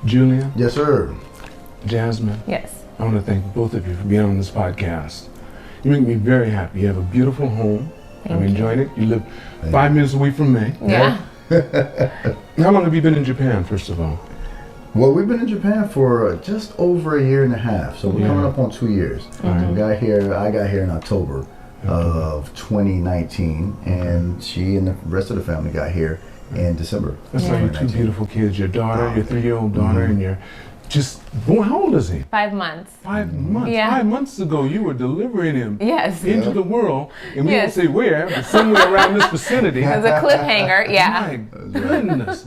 Julian? Yes, sir. Jasmine? Yes. I want to thank both of you for being on this podcast. You make me very happy. You have a beautiful home. I'm enjoying it. You live 5 minutes away from me. Yeah. How long have you been in Japan, first of all? Well, we've been in Japan for just over a year and a half, so we're coming up on 2 years. I got here in October of 2019, and she and the rest of the family got here in December. That's like your 2 beautiful kids, your daughter, your 3-year-old daughter, and your just born. How old is he? 5 months. 5 months. Yeah. 5 months ago, you were delivering him Yes. into the world, and we Yes. won't say where, but somewhere around this vicinity. It was a cliffhanger, yeah. My goodness.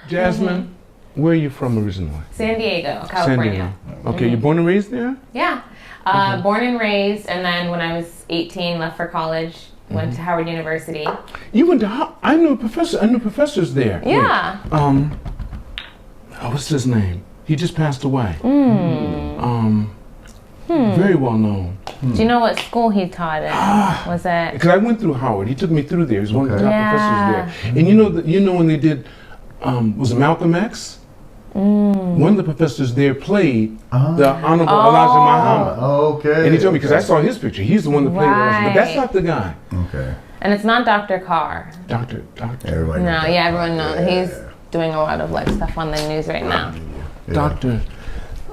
Jasmine, where are you from originally? San Diego, San California. Diego. Okay, you born and raised there? Yeah. Born and raised, and then when I was 18, left for college, went to Howard University. You went to I knew professors there. Yeah. What's his name? He just passed away. Very well known. Do you know what school he taught at? Was it? Because I went through Howard. He took me through there. He was one of the top Yeah. professors there. And you know when they did, was it Malcolm X? One of the professors there played the Honorable Elijah Muhammad. Okay. And he told me, because I saw his picture, he's the one that played Elijah, but that's Right. not the guy. Okay. And it's not Dr. Carr. Doctor. Everybody. No, knows yeah, that. everyone knows. Yeah. He's doing a lot of like stuff on the news right now. Yeah. Doctor.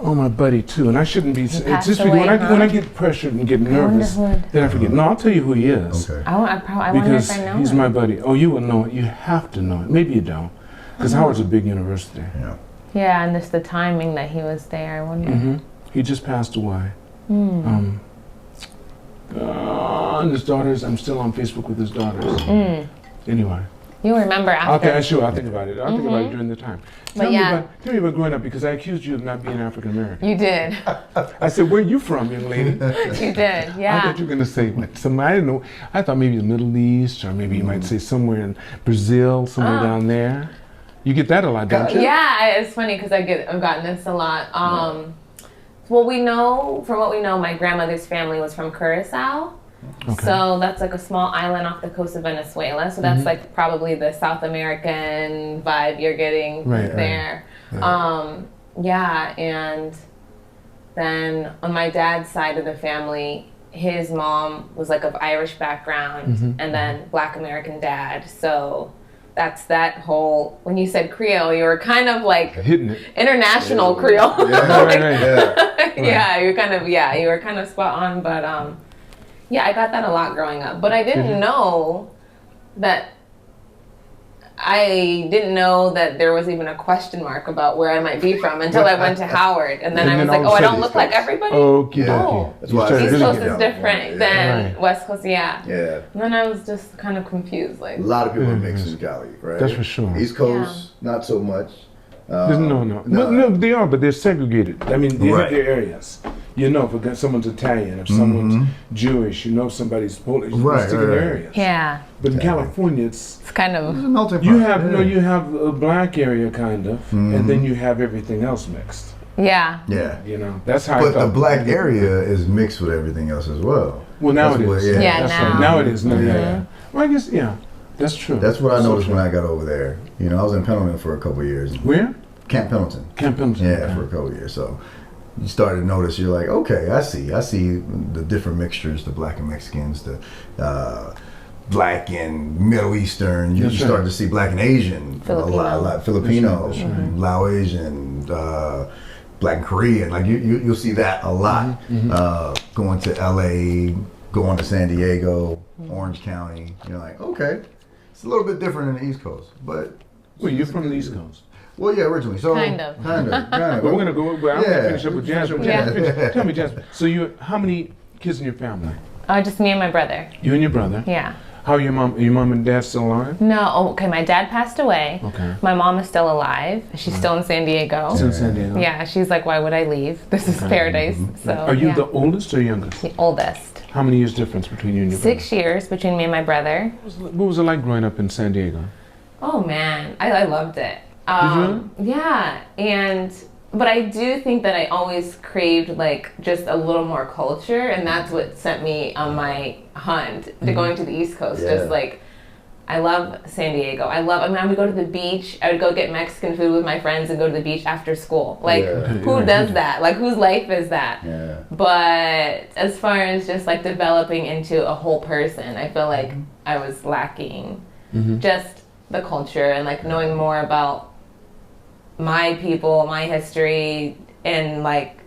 Oh, my buddy too, and I shouldn't be. It's passed just away, when I huh? get pressured and get nervous, who- then I forget. No, I'll tell you who he is. Okay. I wonder Because if I know he's him. my buddy. Oh, you will know it. You have to know it. Maybe you don't, because Howard's a big university. Yeah. Yeah, and just the timing that he was there. I wonder. He just passed away. And his daughters. I'm still on Facebook with his daughters. Anyway. You'll remember after. Okay, sure. I'll think about it. I'll think about it during the time. Tell yeah. me about growing up, because I accused you of not being African American. You did. I said, "Where are you from, young lady?" You did. I Yeah. thought you were going to say some. I didn't know. I thought maybe the Middle East, or maybe you might say somewhere in Brazil, somewhere down there. You get that a lot, don't you? Yeah, it's funny because I've gotten this a lot. Well, from what we know, my grandmother's family was from Curacao. Okay. So that's like a small island off the coast of Venezuela. So that's like probably the South American vibe you're getting there. Yeah, and then on my dad's side of the family, his mom was like of Irish background and then Black American dad. So that's that whole, when you said Creole, you were kind of like Hitting it. international Creole. Yeah. Right. Yeah, you were kind of spot on, but yeah, I got that a lot growing up. But I didn't know that there was even a question mark about where I might be from until I went to Howard, and then I was like, oh, I don't look like everybody. Okay. Oh. That's why started East really Coast getting is different than West Coast, yeah. Yeah. And then I was just kind of confused, like. A lot of people are mixed in Cali, right? That's for sure. East Coast, not so much. No, they are, but they're segregated. I mean, they have their areas. You know, if someone's Italian, if someone's Jewish, you know, if somebody's Polish, they stick in their areas. Yeah. But in California, it's Kind of. It's a melting pot. you have a black area kind of, and then you have everything else mixed. Yeah. Yeah. You know, that's how. But the black area is mixed with everything else as well. Well, now That's it what- is. Yeah, that's now. right. Now it is. No, Yeah. yeah. Well, I guess that's true. That's what I So noticed true. when I got over there. You know, I was in Pendleton for a couple of years. Where? Camp Pendleton. Camp Pendleton. Yeah, okay. for a couple of years. So you started to notice, you're like, okay, I see the different mixtures, the black and Mexicans, the black and Middle Eastern. You That's right. start to see black and Asian, Filipino. a lot Filipino, That's right. Laotian, black and Korean. Like you'll see that a lot. Going to LA, going to San Diego, Orange County. You're like, okay, it's a little bit different in the East Coast, but. Well, you're from the East Coast. Well, yeah, originally. So Kind of. But we're gonna go. But I'm gonna finish up with Jasmine. Yeah. Tell me, Jasmine. So how many kids in your family? Just me and my brother. You and your brother. Yeah. How are your mom? Are your mom and dad still alive? No, okay, my dad passed away. Okay. My mom is still alive. She's still in San Diego. Still in San Diego. Yeah, she's like, why would I leave? This is paradise. So, Are you yeah. the oldest or youngest? The oldest? How many years difference between you and your 6 years between me and my brother. brother? What was it like growing up in San Diego? Oh man, I loved it. Did Yeah, but I do think that I always craved like just a little more culture, and that's what sent me on my hunt to going to the East Coast. Yeah. Just like I love San Diego. I would go to the beach. I would go get Mexican food with my friends and go to the beach after school. Like, who does that? Like, whose life is that? Yeah. But as far as just like developing into a whole person, I feel like I was lacking just the culture and like knowing more about my people, my history, and like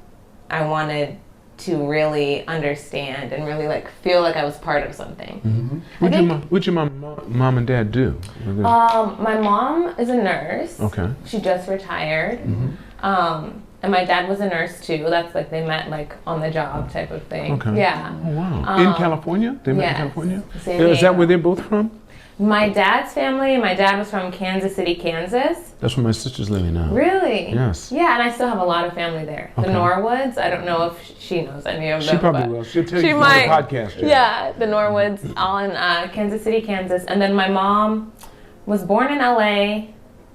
I wanted to really understand and really like feel like I was part of something. What'd your mom and dad do? My mom is a nurse. Okay. She just retired. And my dad was a nurse too. That's like they met like on the job type of thing. Okay. Yeah. Oh, wow. In California? They met in California? San Diego. Is that where they're both from? My dad's family, my dad was from Kansas City, Kansas. That's where my sister's living now. Really? Yes. Yeah, and I still have a lot of family there. The Norwoods, I don't know if she knows any of them. She probably will. She'll tell you on the podcast. Yeah, the Norwoods, all in Kansas City, Kansas. And then my mom was born in LA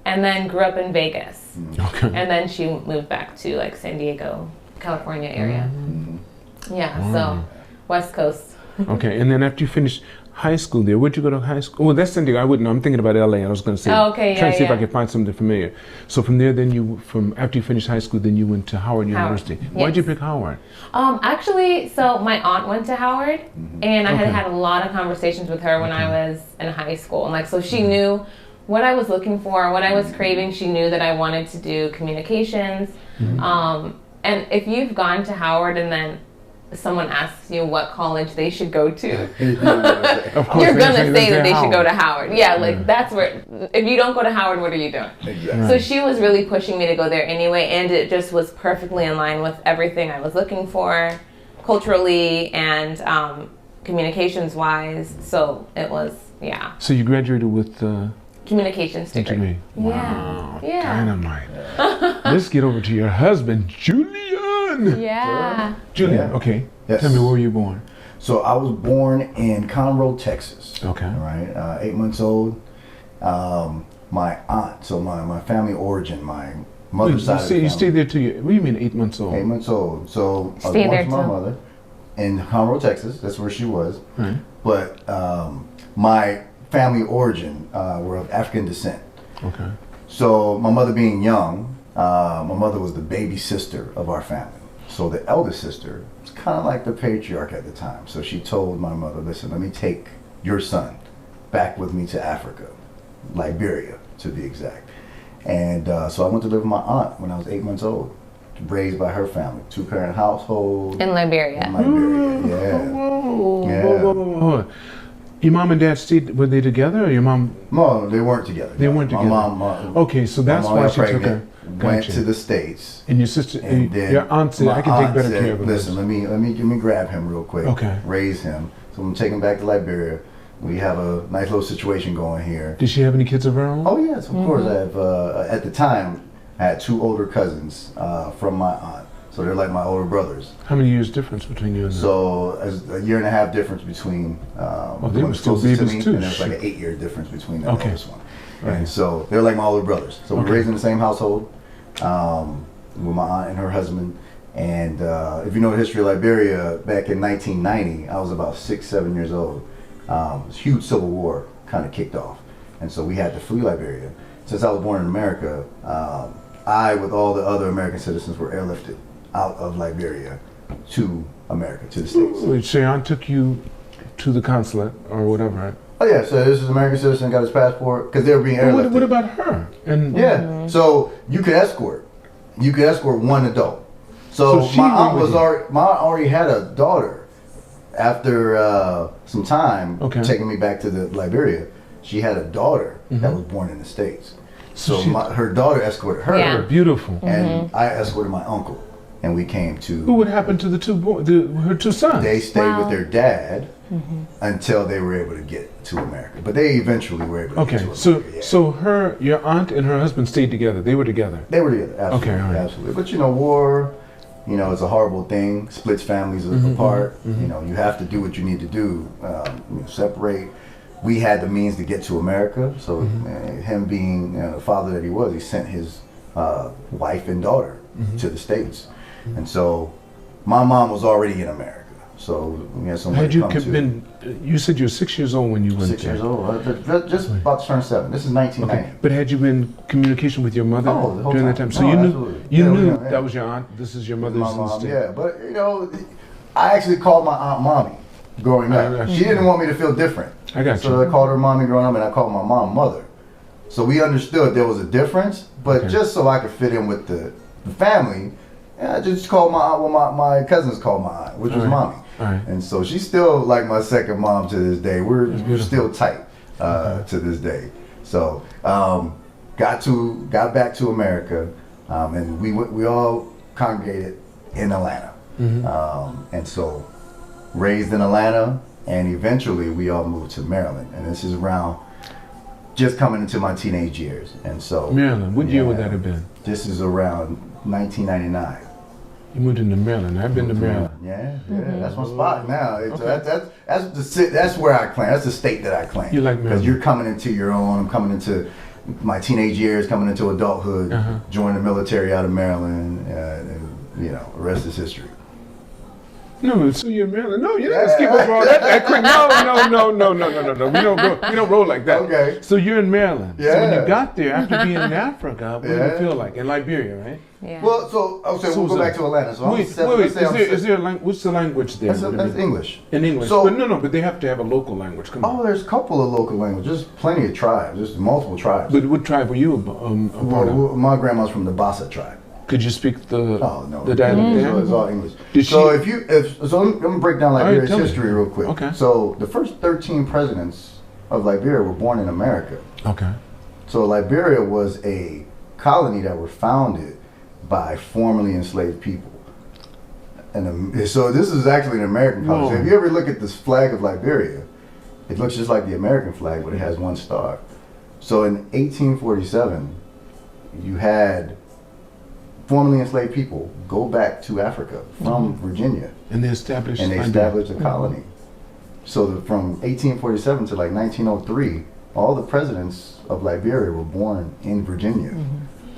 and then grew up in Vegas. Okay. And then she moved back to like San Diego, California area. Yeah, so West Coast. Okay, and then after you finished high school there, where'd you go to high school? Oh, that's San Diego. I wouldn't know. I'm thinking about LA. I was going to say. Oh, okay, trying to see if I could find something familiar. So from there, then after you finished high school, then you went to Howard University. Why'd you pick Howard? Actually, so my aunt went to Howard, and I had a lot of conversations with her when I was in high school, and like so she knew what I was looking for, what I was craving. She knew that I wanted to do communications, and if you've gone to Howard and then someone asks you what college they should go to, you're gonna say that they should go to Howard. Yeah, like that's where, if you don't go to Howard, what are you doing? Exactly. So she was really pushing me to go there anyway, and it just was perfectly in line with everything I was looking for, culturally and communications wise. So it was, So you graduated with communications degree. Wow. Yeah. Dynamite. Let's get over to your husband, Julian. Yeah. Julian, okay. Yes. Tell me, where were you born? So I was born in Conroe, Texas. Okay. All right, 8 months old. My aunt, so my family origin, my mother's side of the family. You stayed there till you, what do you mean 8 months old? 8 months old. So I was Stayed born there to my too. mother in Conroe, Texas. That's where she was. Right. But my family origin were of African descent. Okay. So my mother being young, my mother was the baby sister of our family. So the eldest sister was kind of like the patriarch at the time. So she told my mother, listen, let me take your son back with me to Africa, Liberia to be exact. And so I went to live with my aunt when I was 8 months old, raised by her family, 2-parent household. In Liberia. In Liberia, yeah. Whoa. Your mom and dad stayed, were they together or your mom? No, they weren't together. They weren't together. My mom, okay, so that's why she took her. Went to the States. And your sister, And then your aunt said, I can take better care of him. Listen, let me grab him real quick. Okay. Raise him. So I'm taking him back to Liberia. We have a nice little situation going here. Did she have any kids of her own? Oh yes, of course. I have. At the time, I had 2 older cousins from my aunt. So they're like my older brothers. How many years difference between you and them? So as a 1.5 year difference between they were still babies too. and there's like an 8-year difference between the Okay. oldest one. Right. And so they're like my older brothers. So we're raised in the same household with my aunt and her husband. And if you know the history of Liberia, back in 1990, I was about 6-7 years old. Huge civil war kind of kicked off, and so we had to flee Liberia. Since I was born in America, I, with all the other American citizens, were airlifted out of Liberia to America, to the States. So your aunt took you to the consulate or whatever, right? Oh yeah, so this is an American citizen, got his passport, because they were being airlifted. What about her? And So you could escort 1 adult. So she my aunt went with you. already had a daughter. After some time taking me back to the Liberia, she had a daughter that was born in the States. So her daughter escorted her. Yeah. Beautiful. And I escorted my uncle, and we came to. Who would happen to the two her 2 sons? They stayed with their dad until they were able to get to America. But they eventually were able to get to America. So your aunt and her husband stayed together. They were together. They were together. Absolutely. Okay, all right. Absolutely. But war, it's a horrible thing. Splits families apart. You have to do what you need to do. Separate. We had the means to get to America. So him being the father that he was, he sent his wife and daughter to the States. And so my mom was already in America. So we had somewhere Had to you come to. been? You said you were 6 years old when you went 6 there. years old, just about to turn 7. This is 1990. Okay, but had you been in communication with your mother Oh, the whole during that time. time? So No, you knew absolutely. you Yeah, knew yeah. that was your aunt. This is your mother's My mom, instinct. yeah. But I actually called my aunt mommy growing I up. got She you. didn't want me to feel different. I got So you. I called her mommy growing up, and I called my mom mother. So we understood there was a difference, but Okay. just so I could fit in with the family, I just called my aunt. Well, my cousins called my aunt, which was All right. mommy. All right. And so she's still like my second mom to this day. We're beautiful. still tight to this day. So got back to America, and we all congregated in Atlanta. And so raised in Atlanta, and eventually we all moved to Maryland. And this is around just coming into my teenage years. And so Maryland. What year would that have been? This is around 1999. You moved into Maryland. I've been to Maryland. Yeah, that's my spot now. That's where I claim. That's the state that I claim. You like Maryland? Because you're coming into your own. I'm coming into my teenage years, coming into adulthood, joined the military out of Maryland, and the rest is history. No, so you're in Maryland. No, you didn't skip over all that quick. No. We don't roll like that. Okay. So you're in Maryland. So when Yeah. you got there, after being in Africa, what did it feel like? In Liberia, right? Yeah. Well, we'll go back to Atlanta. So Wait. Is there what's the language there? That's English. In English. So- But they have to have a local language. Come on. Oh, there's a couple of local languages. There's plenty of tribes. There's multiple tribes. But what tribe were you a part of? My grandma's from the Bassa tribe. Could you speak the No. the dialect there? It's all English. Did So she- I'm gonna break down right, Liberia's tell me. history real quick. Okay. So the first 13 presidents of Liberia were born in America. Okay. So Liberia was a colony that were founded by formerly enslaved people. And so this is actually an American colony. So Whoa. if you ever look at this flag of Liberia, it looks just like the American flag, but it has one star. So in 1847, you had formerly enslaved people go back to Africa from Virginia, And they established. and they Liberia. established a colony. So from 1847 to like 1903, all the presidents of Liberia were born in Virginia.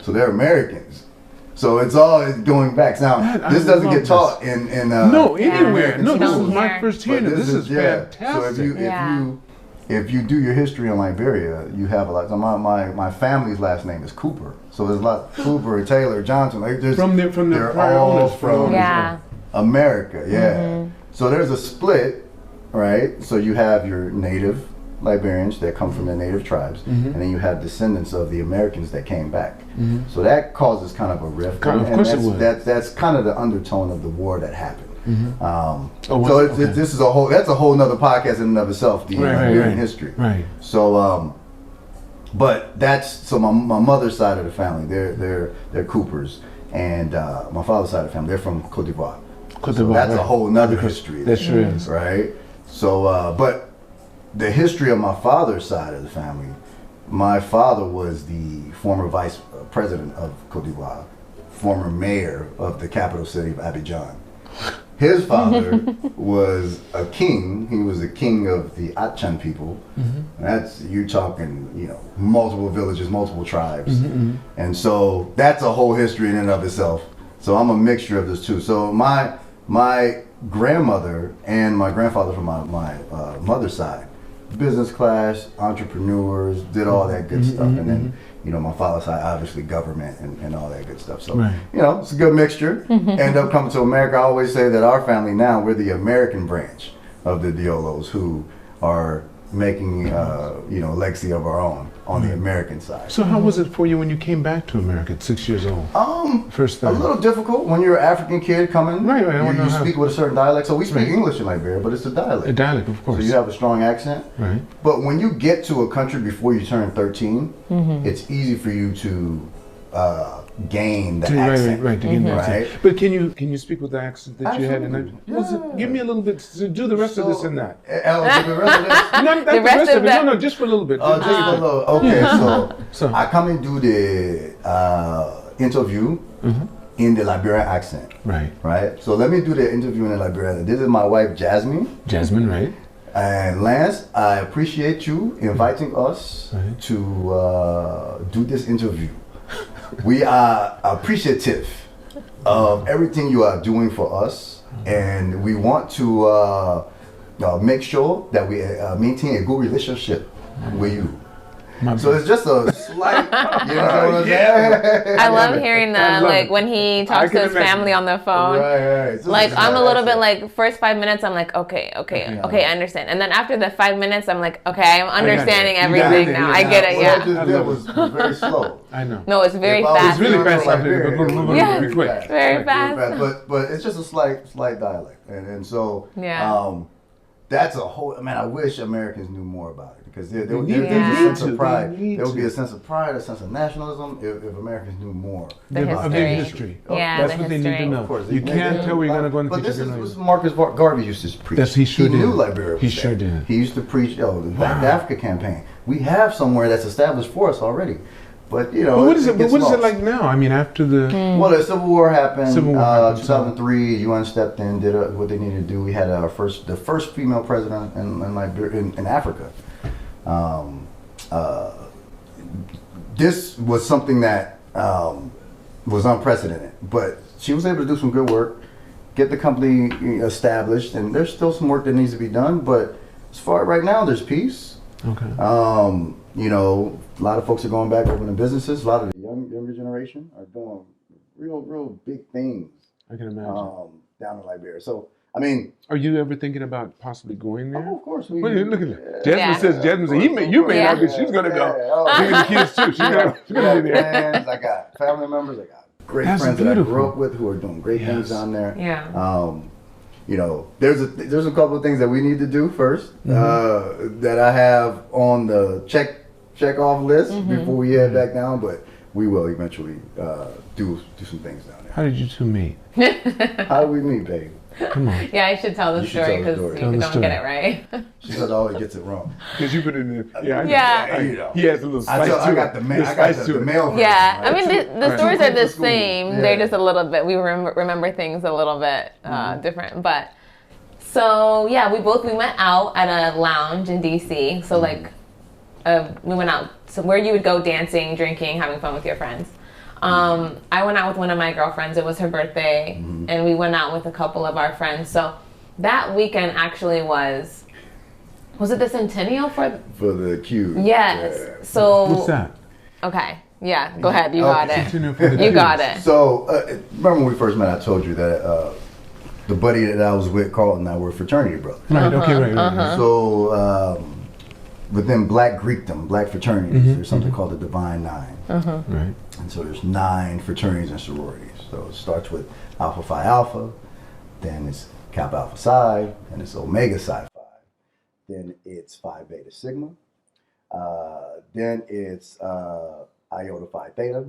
So they're Americans. So it's all going back. Now, I this doesn't love get taught in No, anywhere. American No, this schools. is my first hearing. But This is So fantastic. if you do your history on Liberia, you have a lot. So my family's last name is Cooper. So there's a lot Cooper, Taylor, Johnson. Like there's From their they're prior all owners. from Yeah. America. Yeah. So there's a split, right? So you have your native Liberians that come from the native tribes, and then you have descendants of the Americans that came back. So that causes kind of a rift. Of and course it would. That's kind of the undertone of the war that happened. Okay. This is that's a whole nother podcast in and of itself, the Liberian history. Right. So but that's my mother's side of the family. They're Coopers, and my father's side of the family, they're from Cote d'Ivoire. So that's a whole nother history. That sure is. Right. So but the history of my father's side of the family, my father was the former vice president of Cote d'Ivoire, former mayor of the capital city of Abidjan. His father was a king. He was the king of the Achan people. That's, you're talking, multiple villages, multiple tribes. And so that's a whole history in and of itself. So I'm a mixture of this too. So my grandmother and my grandfather from my mother's side, business class, entrepreneurs, did all that good stuff. And then, my father's side, obviously government and all that good stuff. So, it's a good mixture. End up coming to America. I always say that our family now, we're the American branch of the Dioulos who are making, legacy of our own on the American side. So how was it for you when you came back to America at 6 years old? First A time. little difficult when you're an African kid coming. Right, I don't know You how- speak with a certain dialect. So we speak English in Liberia, but it's a dialect. A dialect, of So course. you have a strong accent. Right. But when you get to a country before you turn 13, it's easy for you to gain the accent. Right, to get that accent. Right? But can you speak with the accent that you had in that? Absolutely. Give me a little bit. Do the rest of this and that. The rest of this. No, not the rest of it. No, just for a little bit. Just a little. Okay, So- I come and do the interview in the Liberian accent. Right. Right? So let me do the interview in the Liberian. This is my wife, Jasmine. Jasmine, right? And Lance, I appreciate you inviting us Right. to do this interview. We are appreciative of everything you are doing for us and we want to make sure that we maintain a good relationship with you. So it's just a slight, you know what I'm saying? I love hearing that, like when he talks to his family on the phone. Right. So like I'm a little bit like first 5 minutes I'm like okay, I understand, and then after the 5 minutes I'm like okay, I'm understanding everything now. I get it. What I just did was very slow. I know. No, it's very fast. It's really fast. Yeah, very fast. But it's just a slight dialect, and so that's a whole. Man, I wish Americans knew more about it because there'd be a sense of pride. There would be a sense of pride, a sense of nationalism if Americans knew more about their history. Yeah, that's what they need to know. Of course, you can't tell where you're gonna go in the future. But this is Marcus Garvey used to preach. Yes, he sure did. He knew Liberia. He sure did. He used to preach the Black Africa campaign. We have somewhere that's established for us already. But you know, what is it like now? I mean, after the well, the Civil War happened. 2003, UN stepped in, did what they needed to do. We had the first female president in Africa. This was something that was unprecedented, but she was able to do some good work, get the company established, and there's still some work that needs to be done. But as far right now, there's peace. Okay. You know, a lot of folks are going back opening businesses. A lot of the younger generation are doing real big things. I can imagine. Down in Liberia. So, I mean, are you ever thinking about possibly going there? Oh, of course. Look at that. Jasmine says, you may not be. She's going to go. She's the kids too. She's going to be there. Friends, I got family members. I got great That's friends beautiful. that I grew up with who are doing great things down there. Yeah. You know, there's a couple of things that we need to do first that I have on the check off list before we head back down, but we will eventually do some things down there. How did you two meet? How did we meet, babe? Come on. Yeah, I should tell the story because you don't get it right. She says always gets it wrong. Because you put it in there. You know. He has a little spice to it. I got the male version. Yeah, Right? I mean the stories are the same. Yeah. They're just a little bit. We remember things a little bit different, but. So yeah, we went out at a lounge in DC. So like, we went out. So where you would go dancing, drinking, having fun with your friends. I went out with one of my girlfriends. It was her birthday, and we went out with a couple of our friends. So that weekend actually was it the centennial for the Q? Yes. Yeah. So what's that? Okay. Yeah. Go ahead. You got it. You got it. So remember when we first met? I told you that. The buddy that I was with, Carlton, and I were fraternity brothers. Right, right. So within Black Greekdom, Black fraternities, there's something called the Divine Nine. Right. And so there's 9 fraternities and sororities. So it starts with Alpha Phi Alpha, then it's Kappa Alpha Psi, then it's Omega Psi Phi, then it's Phi Beta Sigma, then it's Iota Phi Theta.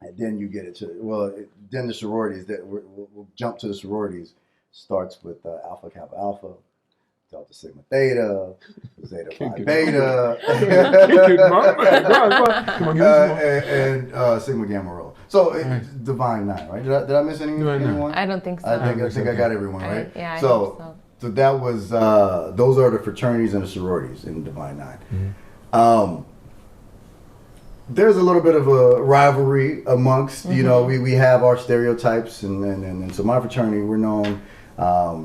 And then you get it to, then the sororities, we'll jump to the sororities, starts with Alpha Kappa Alpha, Delta Sigma Theta, Zeta Phi Beta, and Sigma Gamma Rho. So Divine Nine, right? Did I miss anyone? I don't think so. I think I got everyone, right? Yeah, I hope so. So that was, those are the fraternities and the sororities in Divine Nine. There's a little bit of a rivalry amongst, you know, we have our stereotypes, and so my fraternity, we're known, a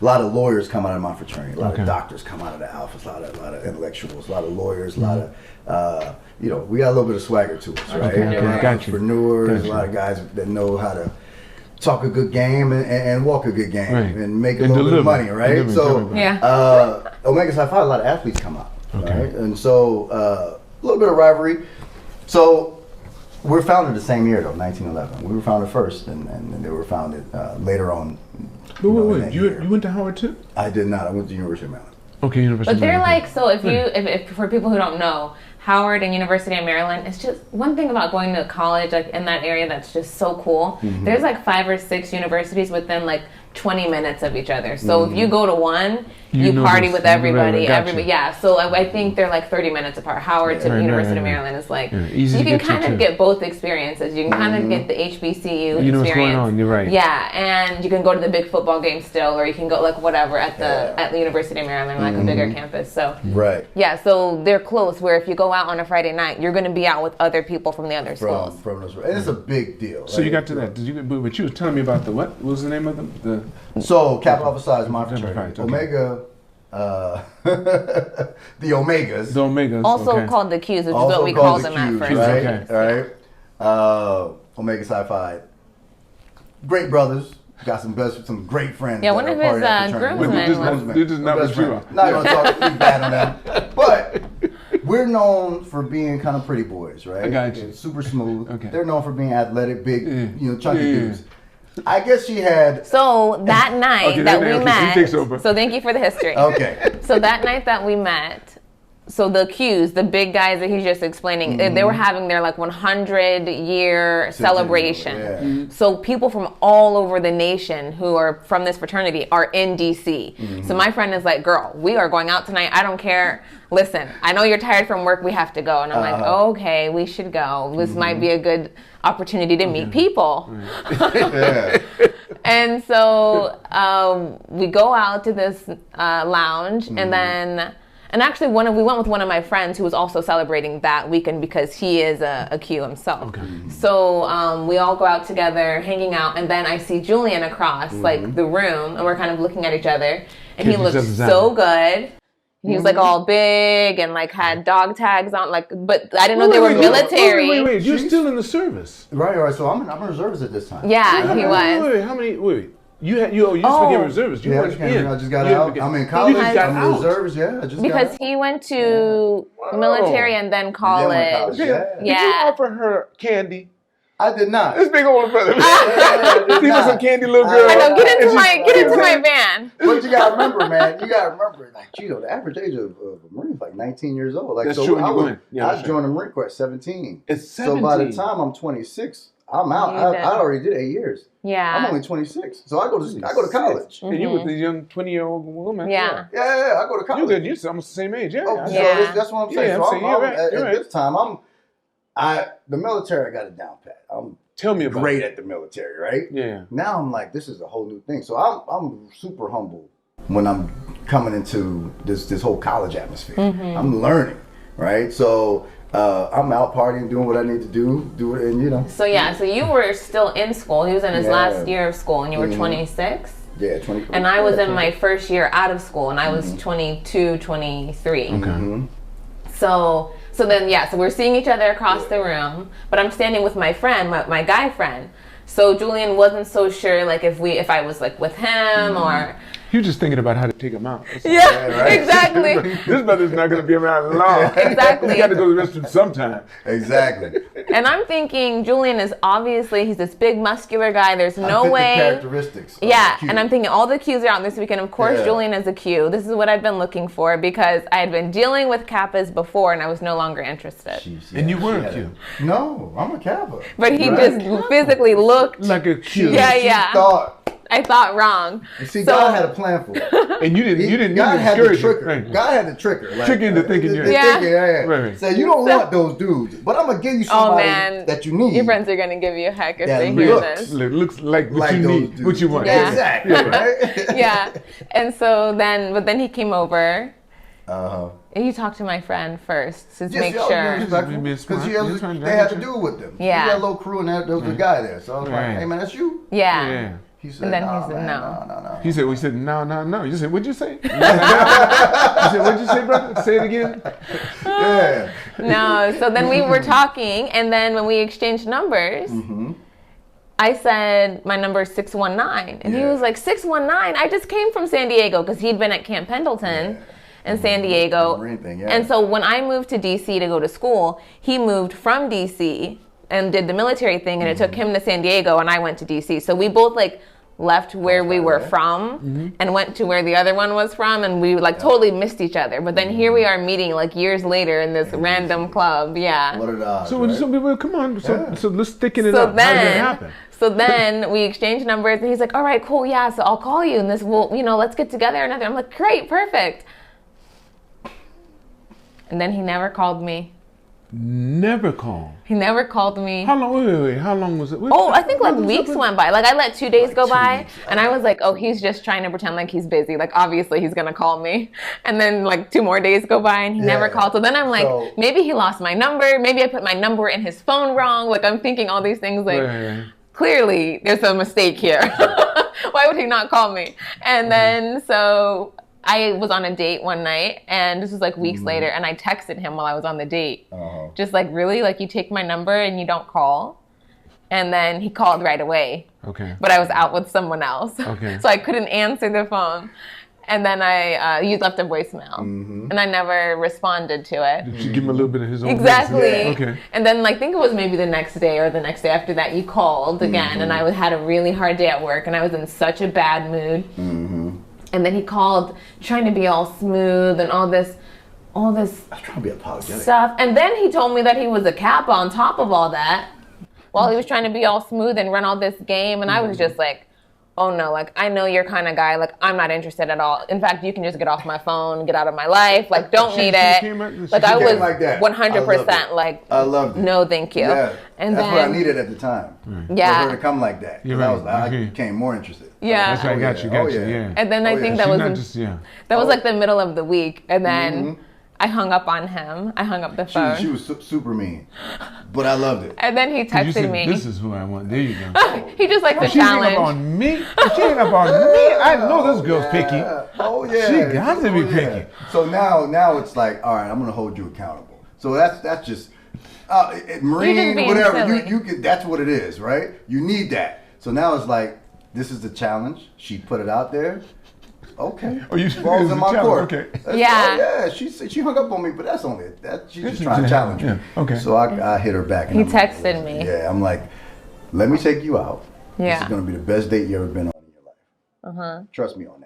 lot of lawyers come out of my fraternity, a lot of doctors come out of the Alphas, a lot of intellectuals, a lot of lawyers, a lot of, you know, we got a little bit of swagger to us, right? A lot of entrepreneurs, a lot of guys that know how to talk a good game and walk a good game and make a little bit of money, right? So, Omega Psi Phi, a lot of athletes come out, right? And so, a little bit of rivalry. So we were founded the same year, though, 1911. We were founded first, and they were founded later on. But wait, you went to Howard too? I did not. I went to University of Maryland. Okay, University of Maryland. But they're like, so if for people who don't know, Howard and University of Maryland, it's just one thing about going to college like in that area that's just so cool. There's like 5 or 6 universities within like 20 minutes of each other. So if you go to one, you party with everybody. So I think they're like 30 minutes apart. Howard to the University of Maryland is like, you can kind of get both experiences. You can kind of get the HBCU experience. You know what's going on, you're right. Yeah, and you can go to the big football game still, or you can go like whatever at the University of Maryland, like a bigger campus. So yeah, so they're close, where if you go out on a Friday night, you're going to be out with other people from the other schools. And it's a big deal. So you got to that. But you was telling me about what was the name of the So Kappa Alpha Psi is my fraternity. Okay. Omega, the Omegas. The Omegas. Also called the Qs, which is what we called them at first. Right? Okay. All right. Omega Psi Phi. Great brothers. Got some great friends. Yeah, one of his groomsmen. This is not what you are. Not gonna talk bad on them, but we're known for being kind of pretty boys, right? I got you. Super smooth. Okay. They're known for being athletic, big, chunky dudes. I guess she had. So that night that we met. He takes over. So thank you for the history. Okay. So that night that we met. So the Qs, the big guys that he's just explaining, they were having their like 100-year celebration. Yeah. So people from all over the nation who are from this fraternity are in DC. So my friend is like, girl, we are going out tonight. I don't care. Listen, I know you're tired from work. We have to go. And I'm like, okay, we should go. This might be a good opportunity to meet people. Yeah. And so we go out to this lounge and then... And actually, we went with one of my friends who was also celebrating that weekend because he is a Q himself. Okay. So we all go out together, hanging out, and then I see Julian across like the room, and we're kind of looking at each other, and he looks so good. He was like all big and like had dog tags on, like, but I didn't know they were military. Wait, you're still in the service. Right. So I'm in reserves at this time. Yeah, he was. Wait, how many? Wait. You became reservist. You weren't in. I just got out. I'm in college. I'm in reserves. Yeah, I just because he went to military and then college. Did you offer her candy? I did not. This big old brother. He was some candy little girl. I know. Get into my van. But you gotta remember, man. Like, the average age of a Marine is like 19 years old. Like, that's so true. I joined the Marine Corps at 17. It's 17. So by the time I'm 26, I'm out. I already did 8 years. Yeah. I'm only 26, so I go to college. And you with the young 20-year-old woman. Yeah. Yeah. I go to college. You're almost the same age. Yeah. Oh, yeah. So that's what I'm saying. Yeah, so you're right. At this time, the military, I got it down pat. Tell me about great at the military, right? Yeah. Now I'm like, this is a whole new thing. So I'm super humble when I'm coming into this whole college atmosphere. I'm learning, right? So I'm out partying, doing what I need to do it, and So you were still in school. He was in his last year of school, and you were 26. Yeah, 24. And I was in my first year out of school, and I was 22, 23. Okay. So then we're seeing each other across the room, but I'm standing with my friend, my guy friend. So Julian wasn't so sure, like if I was like with him or. He was just thinking about how to take him out. Yeah, right? Exactly. This brother's not going to be around long. Exactly. He got to go to the restroom sometime. Exactly. And I'm thinking Julian is obviously, he's this big muscular guy. There's no the way. Characteristics. Yeah, and I'm thinking all the Qs are out this weekend. Of course, Julian is a Q. This is what I've been looking for because I had been dealing with Kappas before and I was no longer interested. And you weren't a Q. No, I'm a Kappa. But he just physically looked like a Q. Yeah. I thought wrong. See, God had a plan for it. And you didn't God had to trick her. Right. God had to trick her. Like, trick into thinking you're Right. Say, you don't want those dudes, but I'm going to give you somebody that you need. Your friends are going to give you a heck if they hear this. Looks like what you need, dudes. what you want. Yeah. Exactly. Right? Yeah. And so then he came over. Uh-huh. And you talked to my friend first to make sure. Because they had to do with them. Yeah. We got a little crew and there was a guy there. So I was like, hey man, that's you? Yeah. He said, and then he said, no. He said, no. You said, what'd you say? You said, what'd you say, brother? Say it again. Yeah. No, so then we were talking, and then when we exchanged numbers, I said, my number is 619. And he was like, 619? I just came from San Diego, because he'd been at Camp Pendleton in San Diego. And so when I moved to DC to go to school, he moved from DC and did the military thing, and it took him to San Diego, and I went to DC. So we both like left where we were from and went to where the other one was from, and we like totally missed each other. But then here we are meeting like years later in this random club. Yeah. What are the odds? So people, come on. So let's stick it up. How did that happen? So then we exchanged numbers, and he's like, "All right, cool, yeah. So I'll call you, and this will, let's get together." Another. I'm like, "Great, perfect." And then he never called me. Never called. He never called me. How long? Wait. How long was it? I think like weeks went by. Like I let 2 days go by, and I was like, "Oh, he's just trying to pretend like he's busy. Like obviously he's gonna call me." And then like 2 more days go by, and he never called. So then I'm like, maybe he lost my number. Maybe I put my number in his phone wrong. Like I'm thinking all these things. Like clearly there's a mistake here. Why would he not call me? And then so I was on a date one night, and this was like weeks later, and I texted him while I was on the date. Just like, really? Like, you take my number and you don't call? And then he called right away. Okay. But I was out with someone else. Okay. So I couldn't answer the phone. And then you left a voicemail, and I never responded to it. Did you give him a little bit of his own? Exactly. Yeah. Okay. And then, like, I think it was maybe the next day or the next day after that, you called again, and I had a really hard day at work, and I was in such a bad mood. And then he called, trying to be all smooth and all this. I was trying to be apologetic. Stuff. And then he told me that he was a Kappa on top of all that, while he was trying to be all smooth and run all this game, and I was just like, oh no, like, I know you're kind of guy, like, I'm not interested at all. In fact, you can just get off my phone, get out of my life, like, don't need it. Like, I was like that. 100% like, I loved it. No, thank you. Yeah, and that's then, what I needed at the time. Yeah. For her to come like that. You're right. I became more interested. Yeah. That's right. I got you. Yeah. And then I think that was like the middle of the week, and then I hung up on him. I hung up the phone. She was super mean, but I loved it. And then he texted me. This is who I want. There you go. He just liked the She challenge. ain't up on me. She ain't up on me. I know this girl's picky. Oh yeah. She got to be picky. So now it's like, all right, I'm gonna hold you accountable. So that's just Marine, whatever. You can. That's what it is, right? You need that. So now it's like, this is the challenge. She put it out there. Okay. Oh, you balls in my court. Okay. Yeah. She hung up on me, but that's only that. She's just trying to challenge me. Okay. So I hit her back. He texted me. Yeah, I'm like, let me take you out. Yeah. This is gonna be the best date you ever been on in your life. Trust me on that.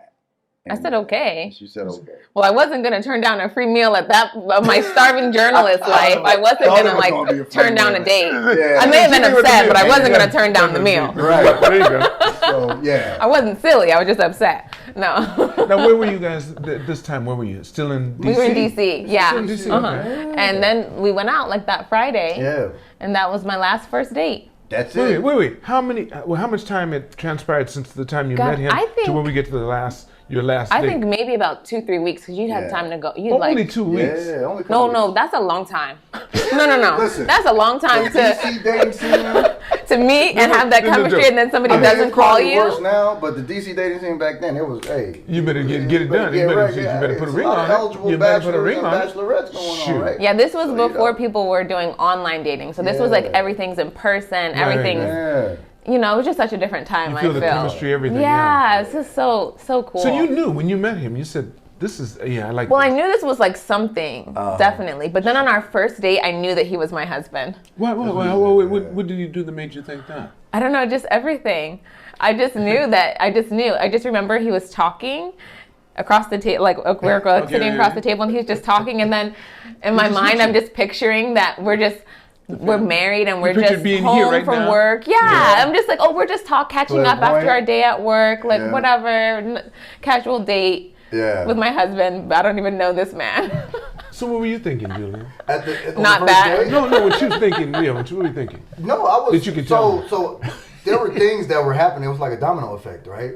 I said okay. She said okay. Well, I wasn't gonna turn down a free meal at that of my starving journalist life. I wasn't gonna like turn down a date. Yeah. I may have been upset, but I wasn't gonna turn down the meal. Right. There you go. So yeah. I wasn't silly. I was just upset. No. Now, where were you guys this time? Where were you? Still in D.C.? We were in D.C. Yeah. Still in D.C. Okay. And then we went out like that Friday. Yeah. And that was my last first date. That's it. Wait. How much time had transpired since the time you met him to when we get to your last date? I think maybe about 2-3 weeks, because you'd have time to go. Only 2 weeks. Yeah, only No, that's a long time. No. Listen, that's a long time DC dating scene, to meet and have that chemistry, and then somebody doesn't call you. It's worse now, but the DC dating scene back then, it was, hey. You better get it done. You better put a ring on it. You better put a ring on it. Bachelorettes going on, right? Yeah, this was before people were doing online dating. So this was like everything's in person, everything's, you know, it was just such a different time. You feel the chemistry, everything. Yeah, it's just so cool. So you knew when you met him, you said, this is, I like Well, this. I knew this was like something, definitely. But then on our first date, I knew that he was my husband. What did you do that made you think that? I don't know, just everything. I just knew. I just remember he was talking across the table, like we're sitting across the table, and he was just talking. And then in my mind, I'm just picturing that we're married and we're just home from work. Yeah, I'm just like, we're just catching up after our day at work, like whatever, casual date. Yeah. With my husband, but I don't even know this man. So what were you thinking, Julian? Not bad. No, what you thinking? Yeah, what were you thinking? No, I was. That you could tell. So there were things that were happening. It was like a domino effect, right?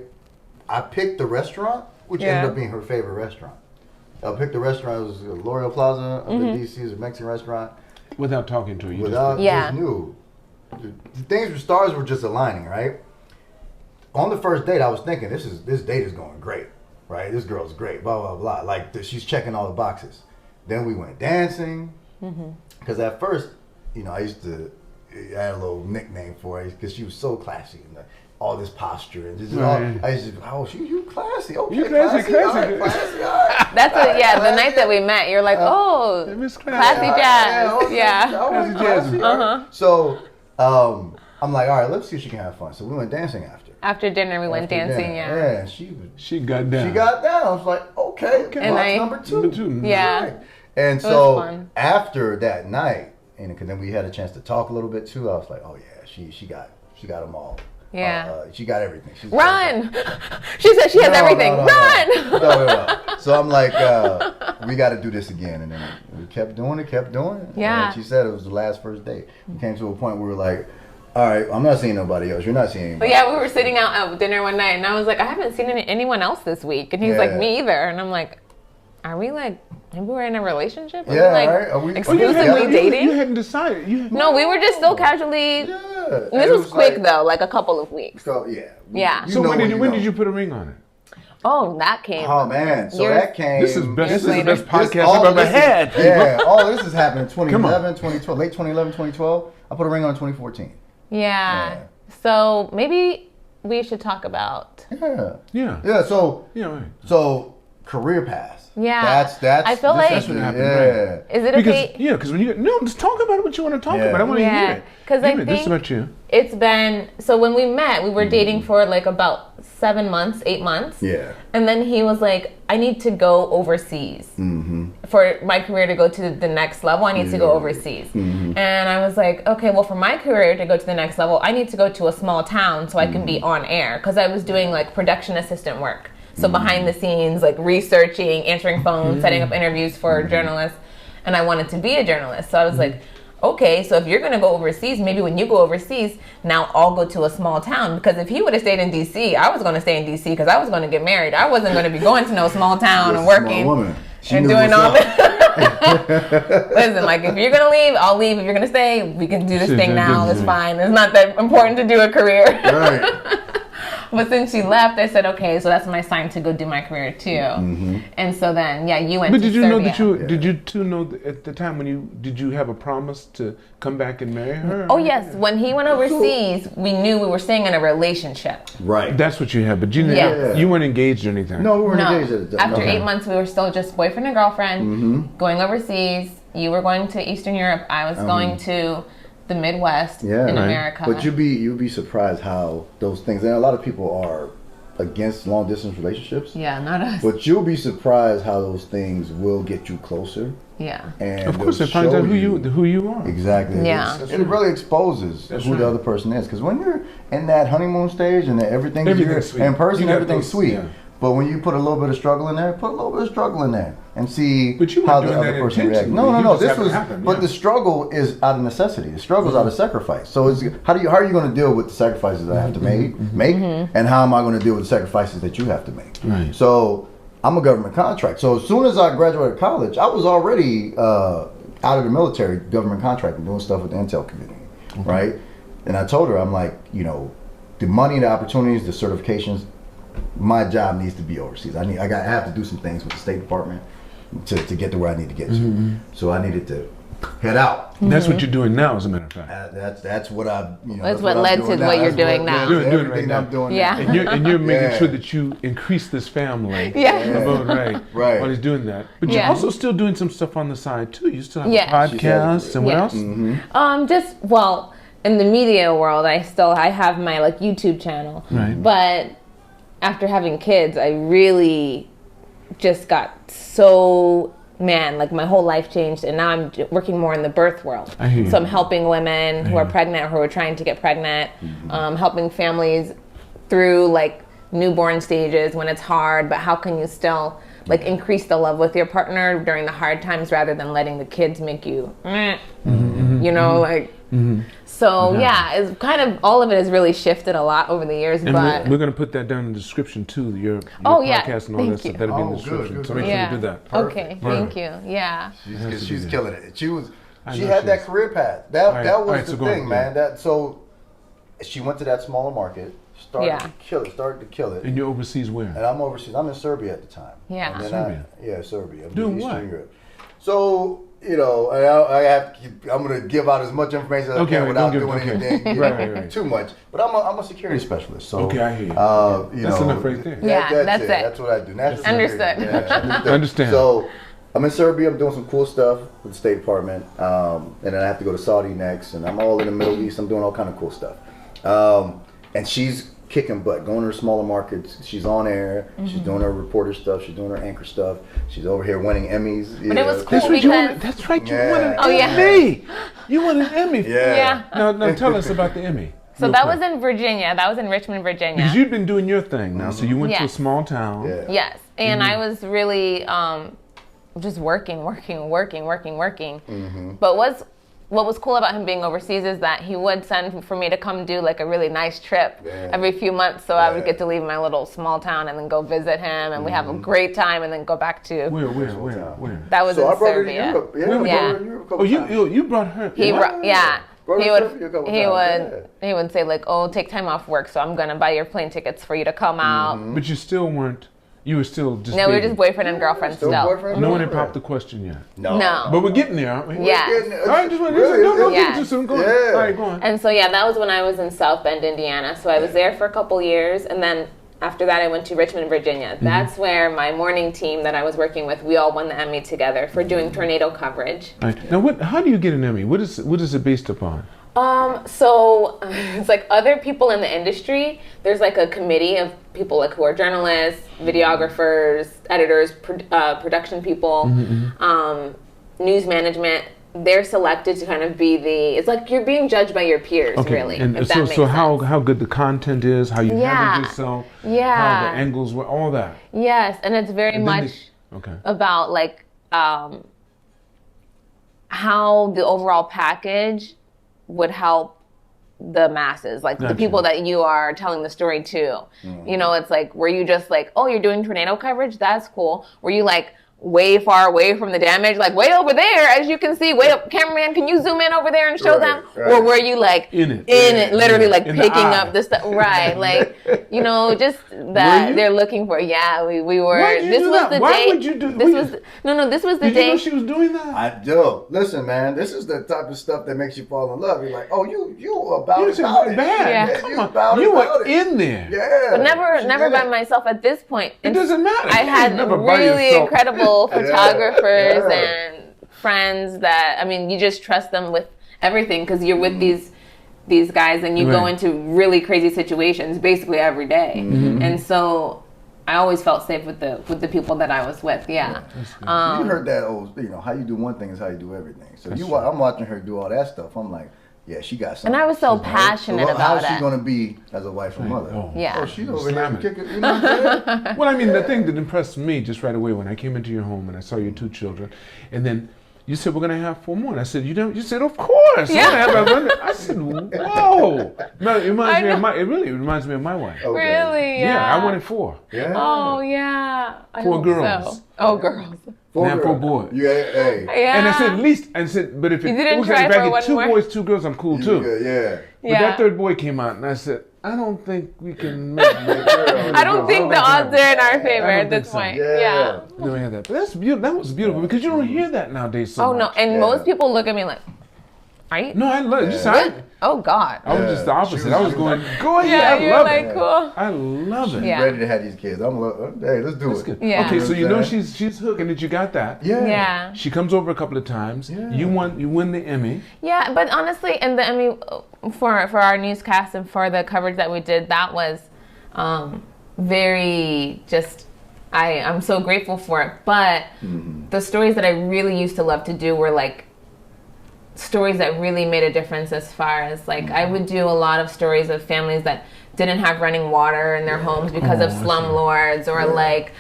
I picked the restaurant, which ended up being her favorite restaurant. I picked the restaurant. It was L'Oreal Plaza up in DC. It was a Mexican restaurant. Without talking to you. Just knew. The things with stars were just aligning, right? On the first date, I was thinking, this date is going great. Right, this girl's great, blah, blah, blah. Like, she's checking all the boxes. Then we went dancing. Because at first, you know, I had a little nickname for her because she was so classy. And all this posture. And just I used to, you classy. Okay, you classy. All right, classy. All right. That's the night that we met. You're like, classy jazz. Classy jazz. So, I'm like, all right, let's see if she can have fun. So we went dancing after. After dinner, we went dancing. Yeah, she got down. She got down. I was like, okay. And number two. Yeah. Right. And so after that night, and then we had a chance to talk a little bit too. I was like, oh yeah, she got them all. Yeah. She got everything. Run. She said she has everything. Run. No. So I'm like, we got to do this again, and then we kept doing it. Yeah. And she said it was the last first date. We came to a point where we were like, all right, I'm not seeing nobody else. You're not seeing anybody. But yeah, we were sitting out at dinner one night, and I was like, I haven't seen anyone else this week. And he's like, me either. And I'm like, are we like, maybe we're in a relationship? Are we like right. Are we exclusively dating? You hadn't decided. No, we were just still casually Yeah. This was quick though, like a couple of weeks. So yeah. Yeah. So when did you put a ring on it? Oh, that came. Oh man, so that came. This is the best podcast all I've ever had. Yeah, all this has happened in 2011, 2012, late 2011, 2012. I put a ring on in 2014. Yeah. So maybe we should talk about. Yeah. So career paths. Yeah. That's. I feel like. That's what happened. Right. Is it okay? Because when you just talk about what you want to talk about. I want to hear it. Because I think this is about you. It's been so when we met, we were dating for like about 7 months, 8 months. Yeah. And then he was like, "I need to go overseas for my career to go to the next level. I need to go overseas." And I was like, "Okay, well, for my career to go to the next level, I need to go to a small town so I can be on air." Because I was doing like production assistant work. So behind the scenes, like researching, answering phones, setting up interviews for journalists. And I wanted to be a journalist. So I was like, okay, so if you're going to go overseas, maybe when you go overseas, now I'll go to a small town. Because if he would have stayed in D.C., I was going to stay in D.C. because I was going to get married. I wasn't going to be going to no small town and working and doing all that. Listen, like if you're going to leave, I'll leave. If you're going to stay, we can do this thing now. It's fine. It's not that important to do a career. Right. But since she left, I said, okay, so that's my sign to go do my career too. And so then, you went to Serbia. But did you know that did you two know at the time did you have a promise to come back and marry her? Oh, yes. When he went overseas, we knew we were staying in a relationship. Right. That's what you had, but you weren't engaged or anything. No, we weren't engaged at the time. After 8 months, we were still just boyfriend and girlfriend, going overseas. You were going to Eastern Europe. I was going to the Midwest in America. But you'd be surprised how those things, and a lot of people are against long distance relationships. Yeah, not us. But you'll be surprised how those things will get you closer. Yeah. And of course, it finds out who you are. Exactly. Yeah. It really exposes who the other person is. Because when you're in that honeymoon stage and everything's sweet. In person, everything's sweet. Yeah. But when you put a little bit of struggle in there, put a little bit of struggle in there and see how the other person reacts. No. This was, but the struggle is out of necessity. The struggle is out of sacrifice. So it's how are you going to deal with the sacrifices that I have to make, and how am I going to deal with the sacrifices that you have to make? Right. So I'm a government contract. So as soon as I graduated college, I was already out of the military, government contracting, doing stuff with the intel community, right? And I told her, I'm like, the money, the opportunities, the certifications. My job needs to be overseas. I have to do some things with the State Department to get to where I need to get to. So I needed to head out. That's what you're doing now, as a matter of fact. That's what I. That's what led to what you're doing now. Doing right now. I'm doing. Yeah. And you're making sure that you increase this family. Right. While he's doing that, but you're also still doing some stuff on the side too. You still have a podcast and what else? Just in the media world, I have my YouTube channel. Right. But after having kids, I really just got so, my whole life changed, and now I'm working more in the birth world. So I'm helping women who are pregnant, who are trying to get pregnant, helping families through newborn stages when it's hard, but how can you still increase the love with your partner during the hard times rather than letting the kids make you, So it's kind of, all of it has really shifted a lot over the years. And but we're going to put that down in the description too. Your podcast and all that stuff. That'll be in the description. Good. So make sure you do that. Okay, thank you. Yeah. She's killing it. She had that career path. That was the thing, man. So she went to that smaller market. Started to kill it. And you're overseas where? And I'm overseas. I'm in Serbia at the time. Yeah. Serbia. I'm doing Eastern what? Europe. So, I'm going to give out as much information as I can without doing anything too much. But I'm a security specialist. So, I hear you. That's enough right there. That's it. That's what I do. Understood. Understand. So, I'm in Serbia. I'm doing some cool stuff with the State Department. And then I have to go to Saudi next. And I'm all in the Middle East. I'm doing all kind of cool stuff. And she's kicking butt, going to her smaller markets. She's on air. She's doing her reporter stuff. She's doing her anchor stuff. She's over here winning Emmys. But it was cool because... That's right. You won an Emmy. You won an Emmy. Yeah. Now tell us about the Emmy. So that was in Virginia. That was in Richmond, Virginia. Because you've been doing your thing now. So you went to a small town. Yeah. Yes. And I was really just working. But what was cool about him being overseas is that he would send for me to come do a really nice trip every few months, so I would get to leave my little small town and then go visit him, and we have a great time, and then go back to where? That was so in I brought Serbia. her to Europe. Yeah. Oh, you brought her. he would say like, oh, take time off work, so I'm gonna buy your plane tickets for you to come out. But you still weren't. You were still just. No, we were just boyfriend and girlfriend still. No one had popped the question yet. No. But we're getting there, aren't we? Yeah. All right, just don't get too soon. Go on. All right, go on. And so that was when I was in South Bend, Indiana. So I was there for a couple years, and then after that I went to Richmond, Virginia. That's where my morning team that I was working with, we all won the Emmy together for doing tornado coverage. All right. Now, how do you get an Emmy? What is it based upon? So it's like other people in the industry. There's like a committee of people like who are journalists, videographers, editors, production people, news management. They're selected to kind of be it's like you're being judged by your peers, really. And so how good the content is, how you handle yourself, how the angles were, all that. Yes, and it's very much about like how the overall package would help the masses, like the people that you are telling the story to. You know, it's like, were you just like, oh, you're doing tornado coverage? That's cool. Were you like way far away from the damage, like way over there, as you can see, way up, cameraman, can you zoom in over there and show them? Or were you like in it, literally like picking up the stuff, right? Like, you know, just that they're looking for. Yeah, we were. This was the day. Why would you do this? This was the day. Did you know she was doing that? I do. Listen, man, this is the type of stuff that makes you fall in love. You're like, oh, you about it. Yeah, come on. You were in there. Yeah. But never by myself at this point. It doesn't matter. I had really incredible photographers and friends that, I mean, you just trust them with everything because you're with these guys and you go into really crazy situations basically every day. And so I always felt safe with the people that I was with. You heard that old, how you do one thing is how you do everything. So I'm watching her do all that stuff. I'm like, yeah, she got something. And I was so passionate about it. How's she going to be as a wife and mother? Oh, she's over here kicking, you know what I'm saying? Well, I mean, the thing that impressed me just right away when I came into your home and I saw your 2 children, and then you said, we're going to have 4 more. And I said, you said, of course. Yeah. I said, whoa. No, it really reminds me of my wife. Okay. Really? Yeah, I wanted 4. Yeah. Oh, yeah. 4 girls. So. Oh, girls. 4 boys. Yeah. And I said, at least, but if if I get 2 boys, 2 girls, I'm cool too. But that 3rd boy came out, and I said, I don't think we can make that. I don't think the odds are in our favor at this point. Yeah. No, we had that. But that's beautiful. That was beautiful because you don't hear that nowadays so much. No, and most people look at me like, are you? No, I love it. Oh, God. I was just the opposite. I was going, go ahead. Yeah, I love it. Cool. I love it. She's ready to have these kids. Hey, let's do it. Yeah. Okay, so she's hooking it. You got that. Yeah. She comes over a couple of times. Yeah. You win the Emmy. Yeah, but honestly, and the Emmy for our newscast and for the coverage that we did, that was very just. I'm so grateful for it. But the stories that I really used to love to do were like stories that really made a difference as far as like I would do a lot of stories of families that didn't have running water in their homes because of slumlords or like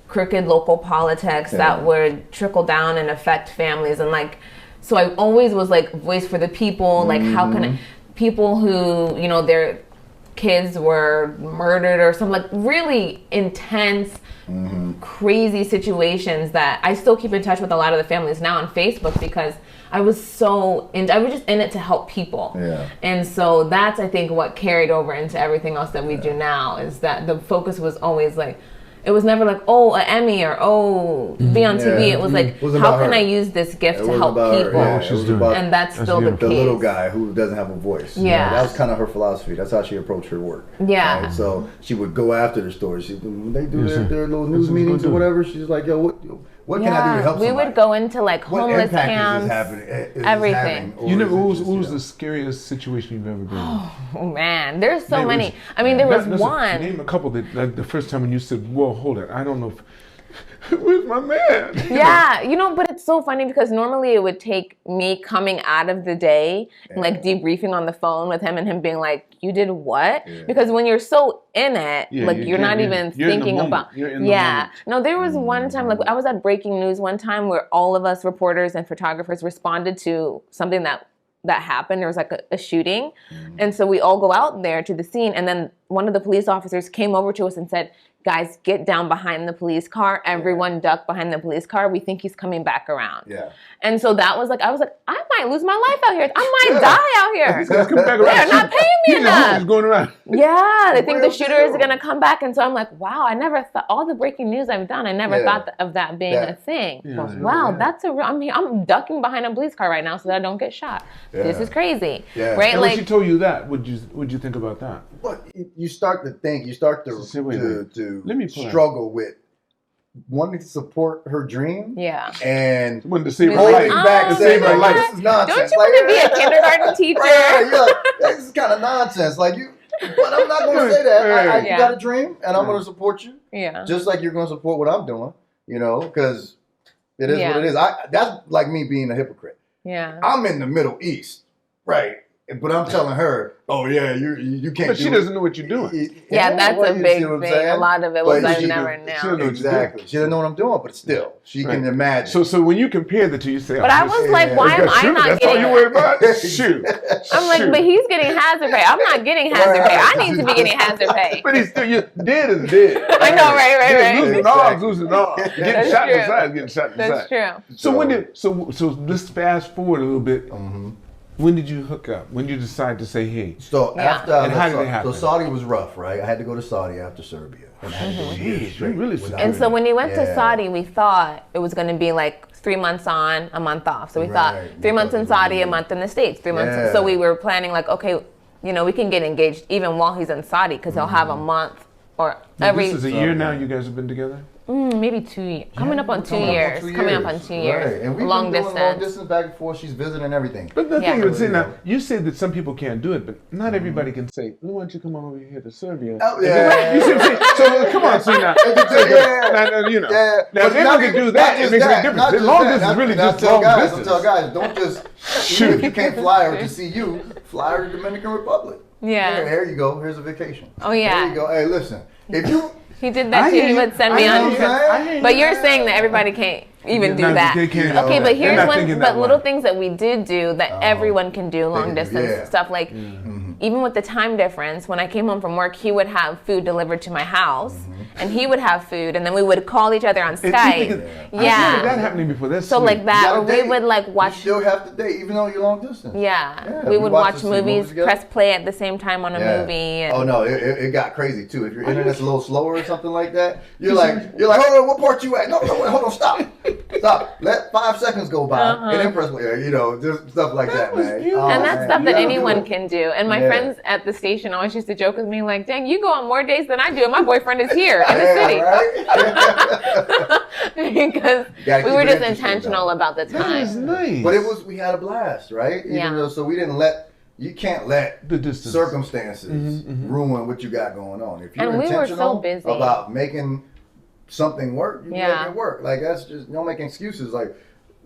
crooked local politics that would trickle down and affect families. And like, so I always was like voice for the people, like how can people who, their kids were murdered or some like really intense crazy situations that I still keep in touch with a lot of the families now on Facebook because I was just in it to help people. Yeah. And so that's, I think, what carried over into everything else that we do now is that the focus was always like, it was never like, oh, an Emmy or be on TV. It was like, how can I use this gift to help people? And that's still the case. The little guy who doesn't have a voice. Yeah. That was kind of her philosophy. That's how she approached her work. Yeah. Right? So she would go after the stories. When they do their little news meetings or whatever, she's like, yo, what can I do to help somebody? We would go into like homeless camps, everything. What was the scariest situation you've ever been in? Oh man, there's so many. I mean, there was one. Name a couple that like the first time when you said, "Whoa, hold it! I don't know where's my man?" Yeah, but it's so funny because normally it would take me coming out of the day and like debriefing on the phone with him and him being like, "You did what?" Yeah. Because when you're so in it, like you're not even thinking about. No, there was one time like I was at breaking news one time where all of us reporters and photographers responded to something that happened. There was like a shooting, and so we all go out there to the scene, and then one of the police officers came over to us and said, guys, get down behind the police car. Everyone duck behind the police car. We think he's coming back around. Yeah. And so that was like, I was like, I might lose my life out here. I might die out here. He's coming back around. They're not paying me enough. He's going around. Yeah, they think the shooter is going to come back. And so I'm like, wow, I never thought, all the breaking news I've done, I never thought of that being a thing. Wow, that's a real, I'm ducking behind a police car right now so that I don't get shot. This is crazy. Right? And when she told you that, what'd you think about that? Well, you start to think, you start to struggle with wanting to support her dream. Yeah. And wanting to save her holding life. back and saying, like, this is nonsense. Don't you want to be a kindergarten teacher? Right, this is kind of nonsense. Like, but I'm not going to say that. You got a dream, and I'm going to support you. Yeah. Just like you're going to support what I'm doing, because it is what it is. That's like me being a hypocrite. Yeah. I'm in the Middle East, right? But I'm telling her, oh yeah, you can't. But she doesn't know what you're doing. Yeah, that's a big thing. A lot of it was I never knew. Exactly. She doesn't know what I'm doing, but still, she can imagine. So when you compare the two, you say, but I was like, why am I not that's getting? All you worry about? Shoot. I'm like, but he's getting hazard pay. I'm not getting hazard pay. I need to be getting hazard pay. But he's still dead is dead. I know, right. Losing arms. Getting shot in the side, getting shot in the side. That's true. So let's fast forward a little bit. When did you hook up? When did you decide to say, hey? So after and how did it happen? So Saudi was rough, right? I had to go to Saudi after Serbia. And I had to go years straight. And so when we went to Saudi, we thought it was going to be like 3 months on, a month off. So we thought 3 months in Saudi, a month in the States, 3 months. So we were planning like, okay, we can get engaged even while he's in Saudi because he'll have a month or every. This is a year now you guys have been together? Maybe 2 years. Coming up on 2 years. Coming up on 2 years. Right. And we've long been distance. Long distance back and forth. She's visiting and everything. But the thing is, now, you said that some people can't do it, but not everybody can say, why don't you come on over here to Serbia? Oh, yeah. You see what I'm saying? So come on, see now. Now, if anyone can do that, it makes a big difference. Long distance is really just long distance. Tell guys, don't just shoot. If you can't fly her to see you, fly her to the Dominican Republic. Yeah. There you go. Here's a vacation. Oh, yeah. There you go. Hey, listen. If you... He did that too. He would send me on trips. But you're saying that everybody can't even do that. Okay, but here's one. But little things that we did do that everyone can do, long distance stuff like. Even with the time difference, when I came home from work, he would have food delivered to my house, and he would have food, and then we would call each other on Skype. I remember that happening before. That's so sweet. like that, or we would like watch. You still have to date, even though you're long distance. Yeah, we would watch movies, press play at the same time on a movie. And oh no, it got crazy too. If your internet's a little slower or something like that, you're like, hold on, what part you at? No, hold on, stop. Let 5 seconds go by, and then press play. Just stuff like that, man. And that's stuff that anyone can do. And my friends at the station always used to joke with me like, dang, you go on more dates than I do, and my boyfriend is here in the city. Right? Because we were just intentional about the time. That is nice. But we had a blast, right? So we didn't you can't let the circumstances ruin what you got going on. If you're intentional about making something work, you make it work. Like, that's just, don't make excuses. Like,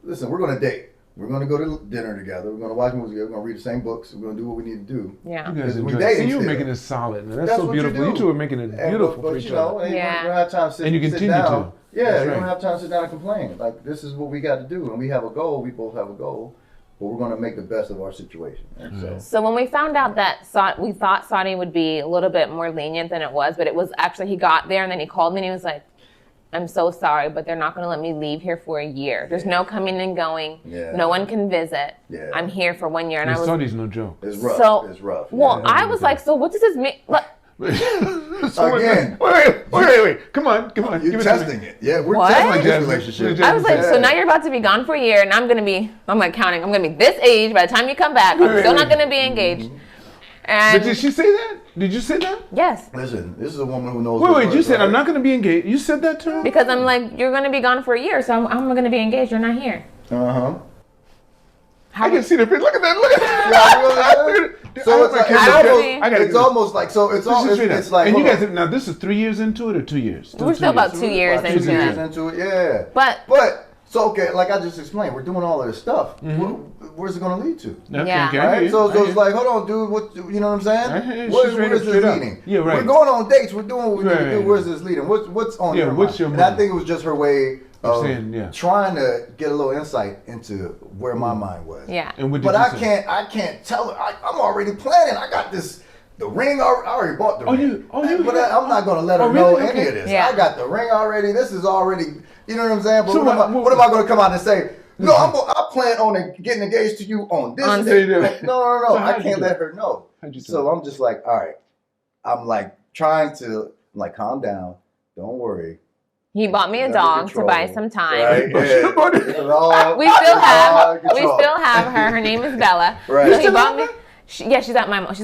listen, we're going to date. We're going to go to dinner together. We're going to watch movies together. We're going to read the same books. We're going to do what we need to do. Yeah. You guys enjoy you were making it solid, man. That's so beautiful. You two are making it beautiful for each other. You don't have time to sit, and you continue down. to. Yeah, you don't have time to sit down and complain. Like, this is what we got to do. And we have a goal. We both have a goal. But we're going to make the best of our situation. So when we found out that we thought Saudi would be a little bit more lenient than it was, but it was actually, he got there and then he called me and he was like, I'm so sorry, but they're not going to let me leave here for a year. There's no coming and going. No one can visit. I'm here for 1 year. And Saudi's no joke. It's rough. So, it's rough. Well, I was like, so what does this mean? Again. Wait. Come on. You're testing it. Yeah, we're testing this relationship. I was like, so now you're about to be gone for a year, and I'm going to be this age by the time you come back. I'm still not going to be engaged. And but did she say that? Did you say that? Yes. Listen, this is a woman who knows. Wait, you said I'm not going to be engaged. You said that to her? Because I'm like, you're going to be gone for a year, so I'm going to be engaged. You're not here. I can see the picture. Look at that. So it's almost like it's like. And you guys, now this is 3 years into it or 2 years? We're still about 2 years into it. Yeah. But. So, okay, like I just explained, we're doing all of this stuff. Where's it going to lead to? Yeah. Right? So it's like, hold on, dude, you know what I'm saying? Where is this leading? Yeah, right. We're going on dates. We're doing what we need to do. Where's this leading? What's on your mind? And I think it was just her way of trying to get a little insight into where my mind was. Yeah. But I can't tell her. I'm already planning. I got this the ring. I already bought the ring. But I'm not gonna let her know any of this. Yeah. I got the ring already. This is already. You know what I'm saying? But so what am I gonna come out and say? No, I plan on getting engaged to you on this day. No. So I can't let her know. So I'm just like, all right. I'm like trying to calm down. Don't worry. He bought me a dog to buy some time. Right? Yeah. We still have her. Her name is Bella. Right. So he bought me. She's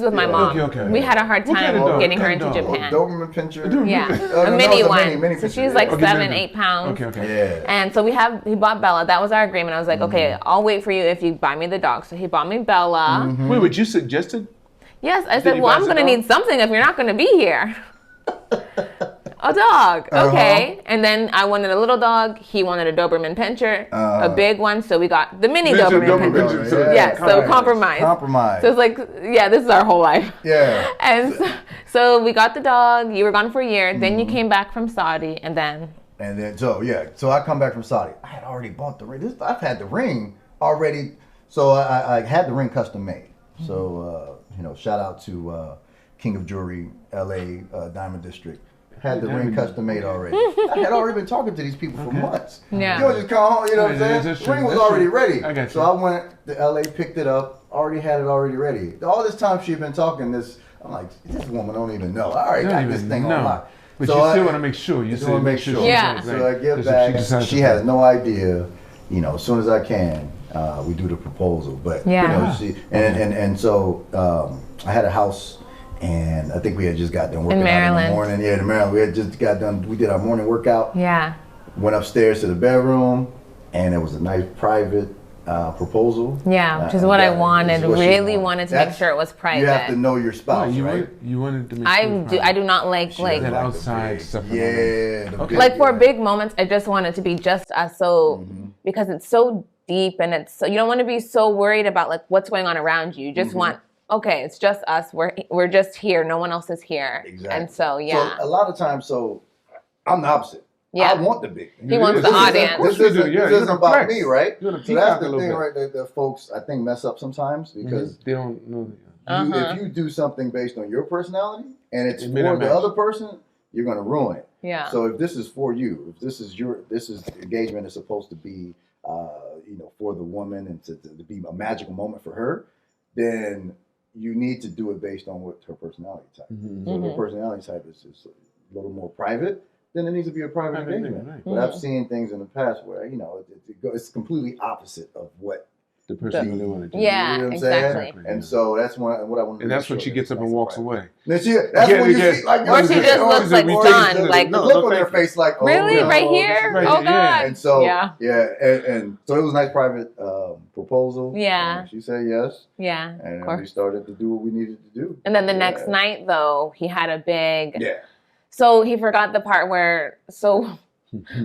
with my mom. Okay. We had a hard time getting her into Japan. Doberman Pinscher. Yeah, a mini one. So she's like 7-8 pounds. Okay. Yeah. And so he bought Bella. That was our agreement. I was like, okay, I'll wait for you if you buy me the dog. So he bought me Bella. Wait, you suggested? Yes, I said, well, I'm going to need something if you're not going to be here. A dog. Okay. And then I wanted a little dog. He wanted a Doberman Pinscher, a big one. So we got the mini Doberman Pinscher. So compromise. So it's like, this is our whole life. Yeah. And so we got the dog. You were gone for a year. Then you came back from Saudi, and then so I come back from Saudi. I had already bought the ring. I've had the ring already. So I had the ring custom made. So shout out to King of Jewelry, LA Diamond District. Had the ring custom made already. I had already been talking to these people for months. Yeah. You don't just come home, you know what I'm saying? The ring was already ready. I got you. So I went to LA, picked it up, already had it already ready. All this time she'd been talking this, I'm like, this woman don't even know. I already got this thing on lock. But so you still want to make sure. You still want to make sure. Yeah. So I get back. She has no idea. As soon as I can, we do the proposal. But so I had a house, and I think we had just got done working out in the morning. Yeah, in Maryland, we had just got done. We did our morning workout. Yeah. Went upstairs to the bedroom, and it was a nice private proposal. Yeah, which is what I wanted. Really wanted to make sure it was private. You have to know your spouse, right? You wanted to make sure I do not like that outside stuff. Yeah. Like for big moments, I just want it to be just us. So because it's so deep, and it's so you don't want to be so worried about like what's going on around you. You just want. Okay, it's just us. We're just here. No one else is here. Exactly. And so, So a lot of times, I'm the opposite. Yeah. I want the big. He wants the audience. This isn't about me, right? So that's the thing, right? That folks, I think, mess up sometimes because they don't know. If you do something based on your personality and it's for the other person, you're going to ruin it. Yeah. So if this is for you, if this is the engagement is supposed to be, for the woman and to be a magical moment for her, then you need to do it based on what her personality type. So if her personality type is a little more private, then it needs to be a private engagement. Right. But I've seen things in the past where it's completely opposite of what the person really wanted to do. Yeah, you know what I'm exactly. saying? And so that's what I want to do. And that's when she gets up and walks away. That's when you see, like, or she just looks like stunned, like the look on their face, like, oh, really, right here? Oh God! And so, and so it was a nice private proposal. Yeah. And she said yes. Yeah. And we started to do what we needed to do. And then the next night, though, he had a big. Yeah. So he forgot the part where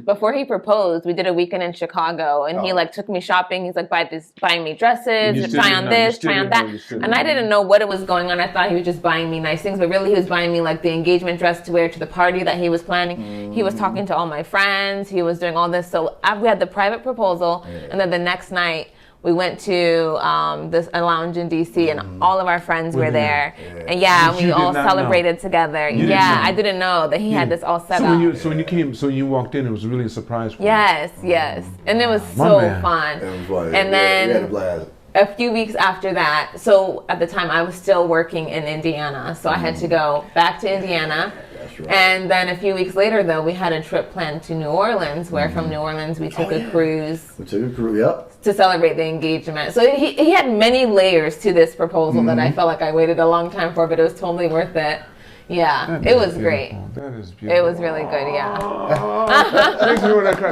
before he proposed, we did a weekend in Chicago, and he took me shopping. He's like, buying me dresses, try on this, try on that. And I didn't know what it was going on. I thought he was just buying me nice things, but really he was buying me like the engagement dress to wear to the party that he was planning. He was talking to all my friends. He was doing all this. So we had the private proposal, and then the next night we went to a lounge in DC, and all of our friends were there. And we all celebrated together. I didn't know that he had this all set up. So when you walked in, it was really a surprise for you. Yes. And it was so fun. It was fun. And then we had a blast. A few weeks after that, so at the time I was still working in Indiana, so I had to go back to Indiana. That's right. And then a few weeks later, though, we had a trip planned to New Orleans, where from New Orleans we took a cruise. We took a cruise, to celebrate the engagement. So he had many layers to this proposal that I felt like I waited a long time for, but it was totally worth it. Yeah, it was great. That is beautiful. It was really good,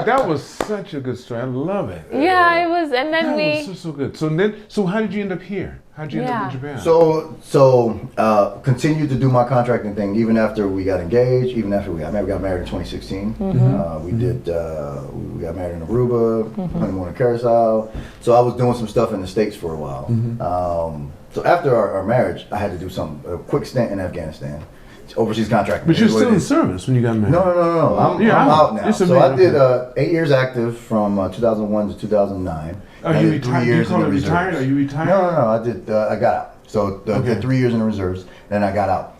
That was such a good story. I love it. Yeah, it was, and then that was so good. So how did you end up here? How did you end up in Japan? So continued to do my contracting thing even after we got engaged, even after we got married. We got married in 2016. We got married in Aruba, honeymoon in Curacao. So I was doing some stuff in the States for a while. So after our marriage, I had to do a quick stint in Afghanistan. Overseas contracting. But you're still in service when you got married. No. I'm out now. So I did 8 years active from 2001 to 2009. Are you retired? Do you call it retired? Are you retired? No. I got out. So did 3 years in the reserves. Then I got out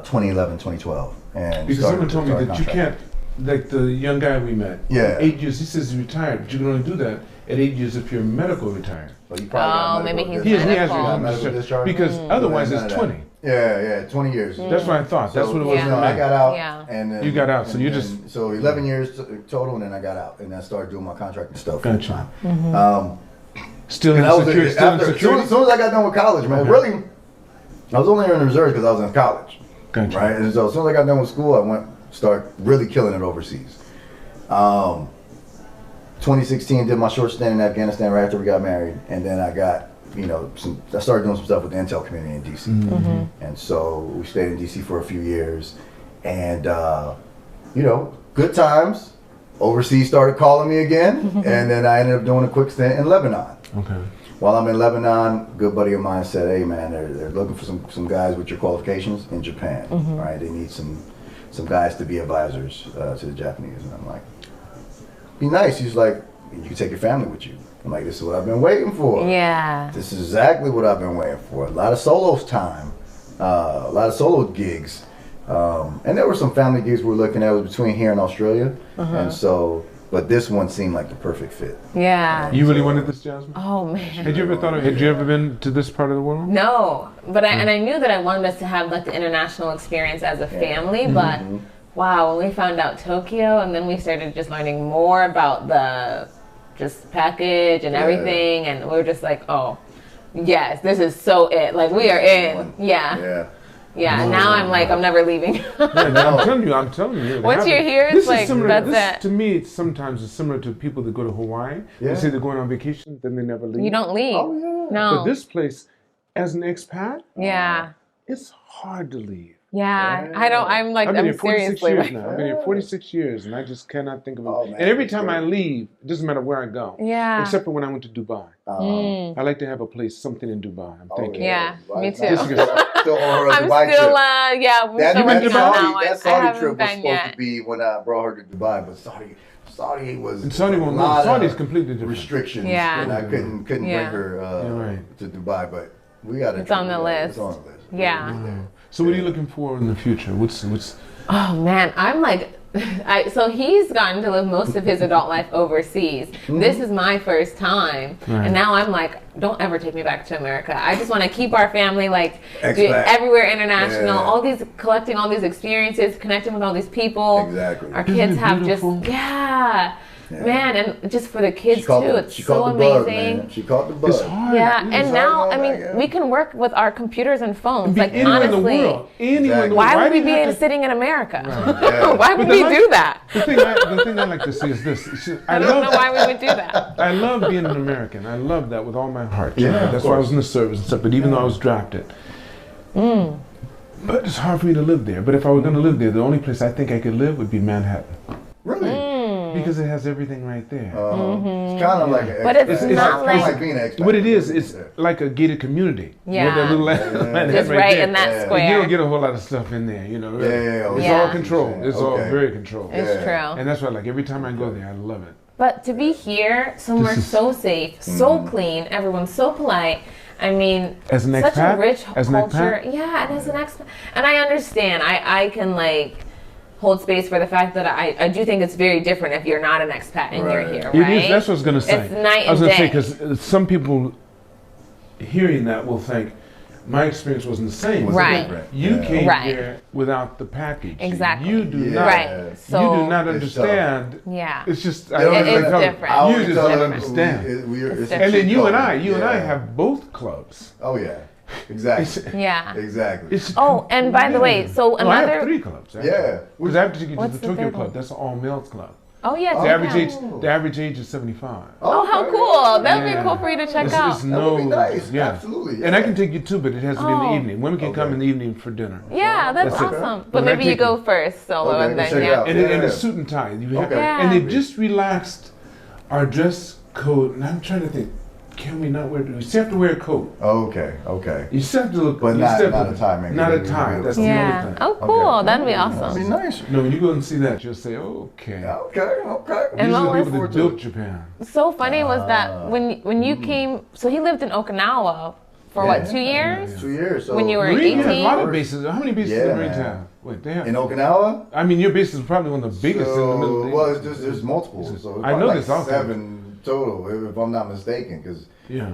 2011, 2012. And because someone told me that you can't, like the young guy we met, Yeah. 8 years, he says he's retired, but you can only do that at 8 years if you're medical retired. Well, you probably got maybe medical he's He has medical. medical discharge. because otherwise None it's of that. 20. Yeah, 20 years. That's what I thought. That's what it was. Yeah. for No, me. I got out, Yeah. and then You got out, so and you then- just- so 11 years total, and then I got out, and I started doing my contracting stuff. Gotcha. And Still in I was security. Still in after, security. as soon as I got done with college, man, Okay. really, I was only in the reserves because I was in college, Gotcha. right? And so as soon as I got done with school, I start really killing it overseas. 2016, did my short stint in Afghanistan right after we got married, and then I got, I started doing some stuff with the intel community in DC, and so we stayed in DC for a few years, and good times. Overseas started calling me again, and then I ended up doing a quick stint in Lebanon. Okay. While I'm in Lebanon, a good buddy of mine said, "Hey man, they're looking for some guys with your qualifications in Japan, right? They need some guys to be advisors to the Japanese." And I'm like, "Be nice." He's like, "You can take your family with you." I'm like, "This is what I've been waiting for. Yeah. This is exactly what I've been waiting for. A lot of solos time, a lot of solo gigs, and there were some family gigs we were looking at. It was between here and Australia, and so." But this one seemed like the perfect fit. Yeah. You really wanted this, Jasmine? Oh man. Had you ever been to this part of the world? No, but I knew that I wanted us to have like the international experience as a family, but wow, when we found out Tokyo and then we started just learning more about the just package and everything, and we were just like, oh, yes, this is so it. Like we are in. Yeah, now I'm like, I'm never leaving. Yeah, I'm telling you. Once you're here, it's This is like, similar, that's it. To me, it's sometimes similar to people that go to Hawaii. Yeah. They say they're going on vacation, then they never leave. You don't leave. Oh, yeah. No. But this place, as an expat, Yeah. it's hard to leave. Yeah. I don't, I'm like, I've been I'm here 46 seriously years like, now. I've been here 46 years, and I just cannot think of it. Oh, man, And every that's time I great. leave, it doesn't matter where I go. yeah. Except for when I went to Dubai. Mm. I like to have a place, something in Dubai. I'm thinking. Yeah, me too. Just because- I'm Dubai still, trip. yeah, we're That, still that working on that Saudi, one. that I Saudi haven't trip was been supposed yet. to be when I brought her to Dubai, but Saudi was And Saudi won't a lot know. Saudi's of completely different. restrictions, Yeah. and I couldn't bring Yeah. her You're right. to Dubai, but we got It's on the list. It's on the list. Yeah. So what are you looking for in the future? What's Oh man, I'm like, so he's gotten to live most of his adult life overseas. This is my first time, Right. and now I'm like, don't ever take me back to America. I just want to keep our family like Expat. everywhere international. Yeah. All these collecting all these experiences, connecting with all these people. Exactly. Our Isn't kids it have beautiful? just man, and just for the kids too. It's She so caught the bug, amazing. man. She caught the bug. it's hard? Yeah, It's and hard. now I on mean that, yeah. we can work with our computers and phones. Be Like anywhere in the honestly, world. Anywhere in the Exactly. world. why would do we you be have to- sitting in America? Yeah. Why would But we the do that? The thing I like to see is this. I don't know why we would do that. I love being an American. I love that with all my heart. Yeah, of That's why I course. was in the service and stuff. But even though I was drafted, but it's hard for me to live there. But if I were going to live there, the only place I think I could live would be Manhattan Really? because it has everything right there. It's kind of like an But it's expat. not kinda like- being an expat. What it is, it's like a gated community. Yeah. With that little Manhattan Just right there. in that Yeah. square. You don't get a whole lot of stuff in there, you know. Yeah. It's Yeah. all controlled. It's all Okay. very controlled. It's Yeah. true. And that's why, like, every time I go there, I love it. But to be here, somewhere This is- so safe, so clean, everyone's so polite. I mean, As an such expat? a rich As an culture. expat? Yeah, and as an expat. And I understand. I can like hold space for the fact that I do think it's very different if you're not an expat and you're Right. here, It right? is. That's what I was going to say. It's night I was and going to say day. because some people hearing that will think my experience wasn't the same. Was Right. different. You Yeah. came Right. here without the package. Exactly. You do Yeah. not. Right. So you do not It's understand. yeah. It's just. They don't It even is tell- different. I You always just tell don't them understand. different. And then you and I Yeah. have both clubs. Oh yeah, exactly, Yeah. exactly. It's, Oh, and by the way, so no, I have another. 3 clubs. Actually. Yeah. Because I have to take you to What's the the Tokyo third Club. one? That's an all males club. Oh yeah. The Oh, average yeah. age. The average age is 75. Oh, how okay. cool! That would Yeah. be cool for you to check It's, out. it's That no, would be nice. yeah. Absolutely. And I yeah. can take you too, but it has to be in the Oh. evening. Women can come Okay. in the evening for dinner. Yeah, that's That's it. awesome. When But I maybe you take go you- first solo Okay, and then check it yeah. out. And a Yeah. suit and tie. You have, Okay. And they've Yeah. just relaxed our dress code. And I'm trying to think, can we not wear? We still have to wear a coat. Okay. You still have to look. But you not- still have not to- a tie, maybe. Not a Maybe tie. we'll- That's the Yeah. only thing. Oh, cool. That'd be That'd be awesome. nice. No, when you go and see that, you'll say, okay. Okay. And These are what the was- people that built Japan. So funny was that when you came, so he lived in Okinawa For what, 2 years? 2 years. So When you were Marine has 18? a lot of bases. How many bases do the Marines man. have? Wait, they have. in Okinawa, I mean, your base is probably one of the biggest in the Middle East. well, it's just, there's multiple. So it's I probably know like there's also 7 total, if I'm not mistaken. Because Yeah.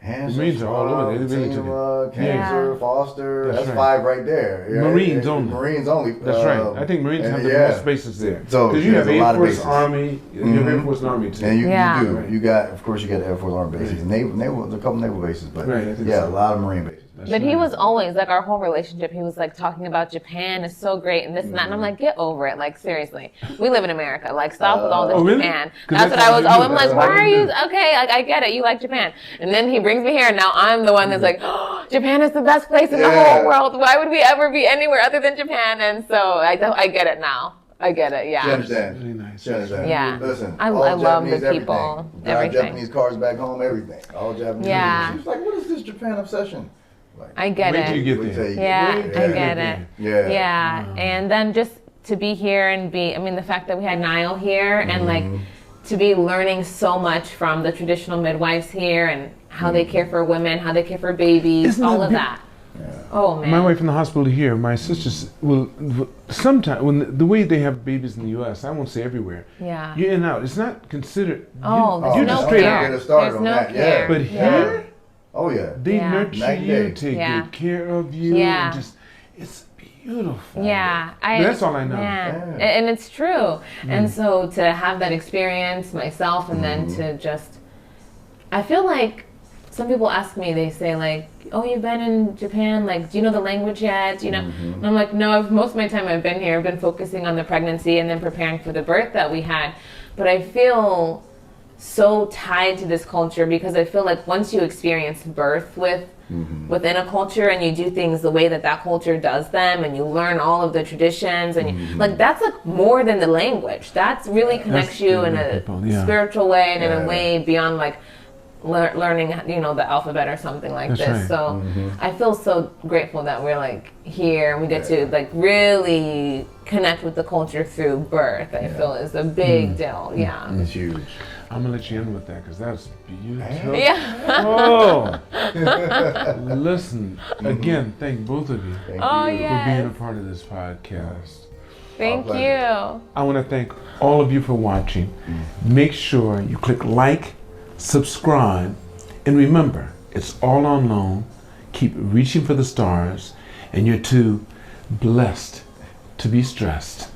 Hands Marines are all over there. They've been into Cancer, Foster. That's That's right. 5 right there. Marines only. Marines only. That's right. I think Marines have the most bases there. So Because you have there's a Air lot of Force, bases. Army, you have Air Force and Army too. And you Yeah. do. Right. You got, of course, you got Air Force Army bases, naval, a couple naval bases, but Right, I think yeah, so. a lot of Marine bases. That's But he right. was always, like, our whole relationship, he was, like, talking about Japan is so great and this and that. And I'm like, get over it. Like, seriously. We live in America. Like, stop with all this Oh, really? Japan. 'Cause That's what I how was you always, do. I'm like, That's why how are you you, do. okay, like, I get it. You like Japan. And then he brings me here and now I'm the one that's like, oh, Japan is the best place in the whole world. Why would we ever be anywhere other than Japan? And so I get it now. I get it, She yeah. understands. Really nice. She understands. Yeah. Listen, I all love the Japanese people, Drive everything. Japanese cars back home, everything. All Japanese. Yeah. She was like, what is this Japan obsession? Like, I get Wait till you it. get wait till there. you get Yeah, there. I get it. Yeah. Yeah, and then just to be here and be, I mean, the fact that we had Niall here and like to be learning so much from the traditional midwives here and how they care for women, how they care for babies, Isn't all that of big- that. Oh man. My wife in the hospital here, my sisters will sometimes when the way they have babies in the U.S. I won't say everywhere. Yeah. You're in and out. It's not considered. Oh, there's you're no just straight care. out. Get started There's on no that, care. yeah. But here, Oh yeah. they Yeah. nurture Night and you, day. take Yeah. good care of you, Yeah. and just it's beautiful. Yeah, That's all I know. Yeah. Yeah. And it's true. And so to have that experience myself, and then to just, I feel like some people ask me, they say like, "Oh, you've been in Japan. Like, do you know the language yet? Do you know?" And I'm like, "No. Most of my time I've been here. I've been focusing on the pregnancy and then preparing for the birth that we had." But I feel so tied to this culture because I feel like once you experience birth within a culture and you do things the way that that culture does them and you learn all of the traditions and you, like that's like more than the language. That's really connects you in a people, yeah. spiritual way and in Yeah. a way beyond like learning, you know, the alphabet or something like That's this. right. So I feel so grateful that we're like here and we get to like really connect with the culture through birth. I feel is a big deal. Yeah. It's huge. I'm gonna let you in with that because that's beautiful. Yeah. Oh, listen again. Thank both of you Thank Oh, you. yeah. for being a part of this podcast. Thank pleasure. you. I want to thank all of you for watching. Make sure you click like, subscribe, and remember, it's all on loan. Keep reaching for the stars, and you're too blessed to be stressed.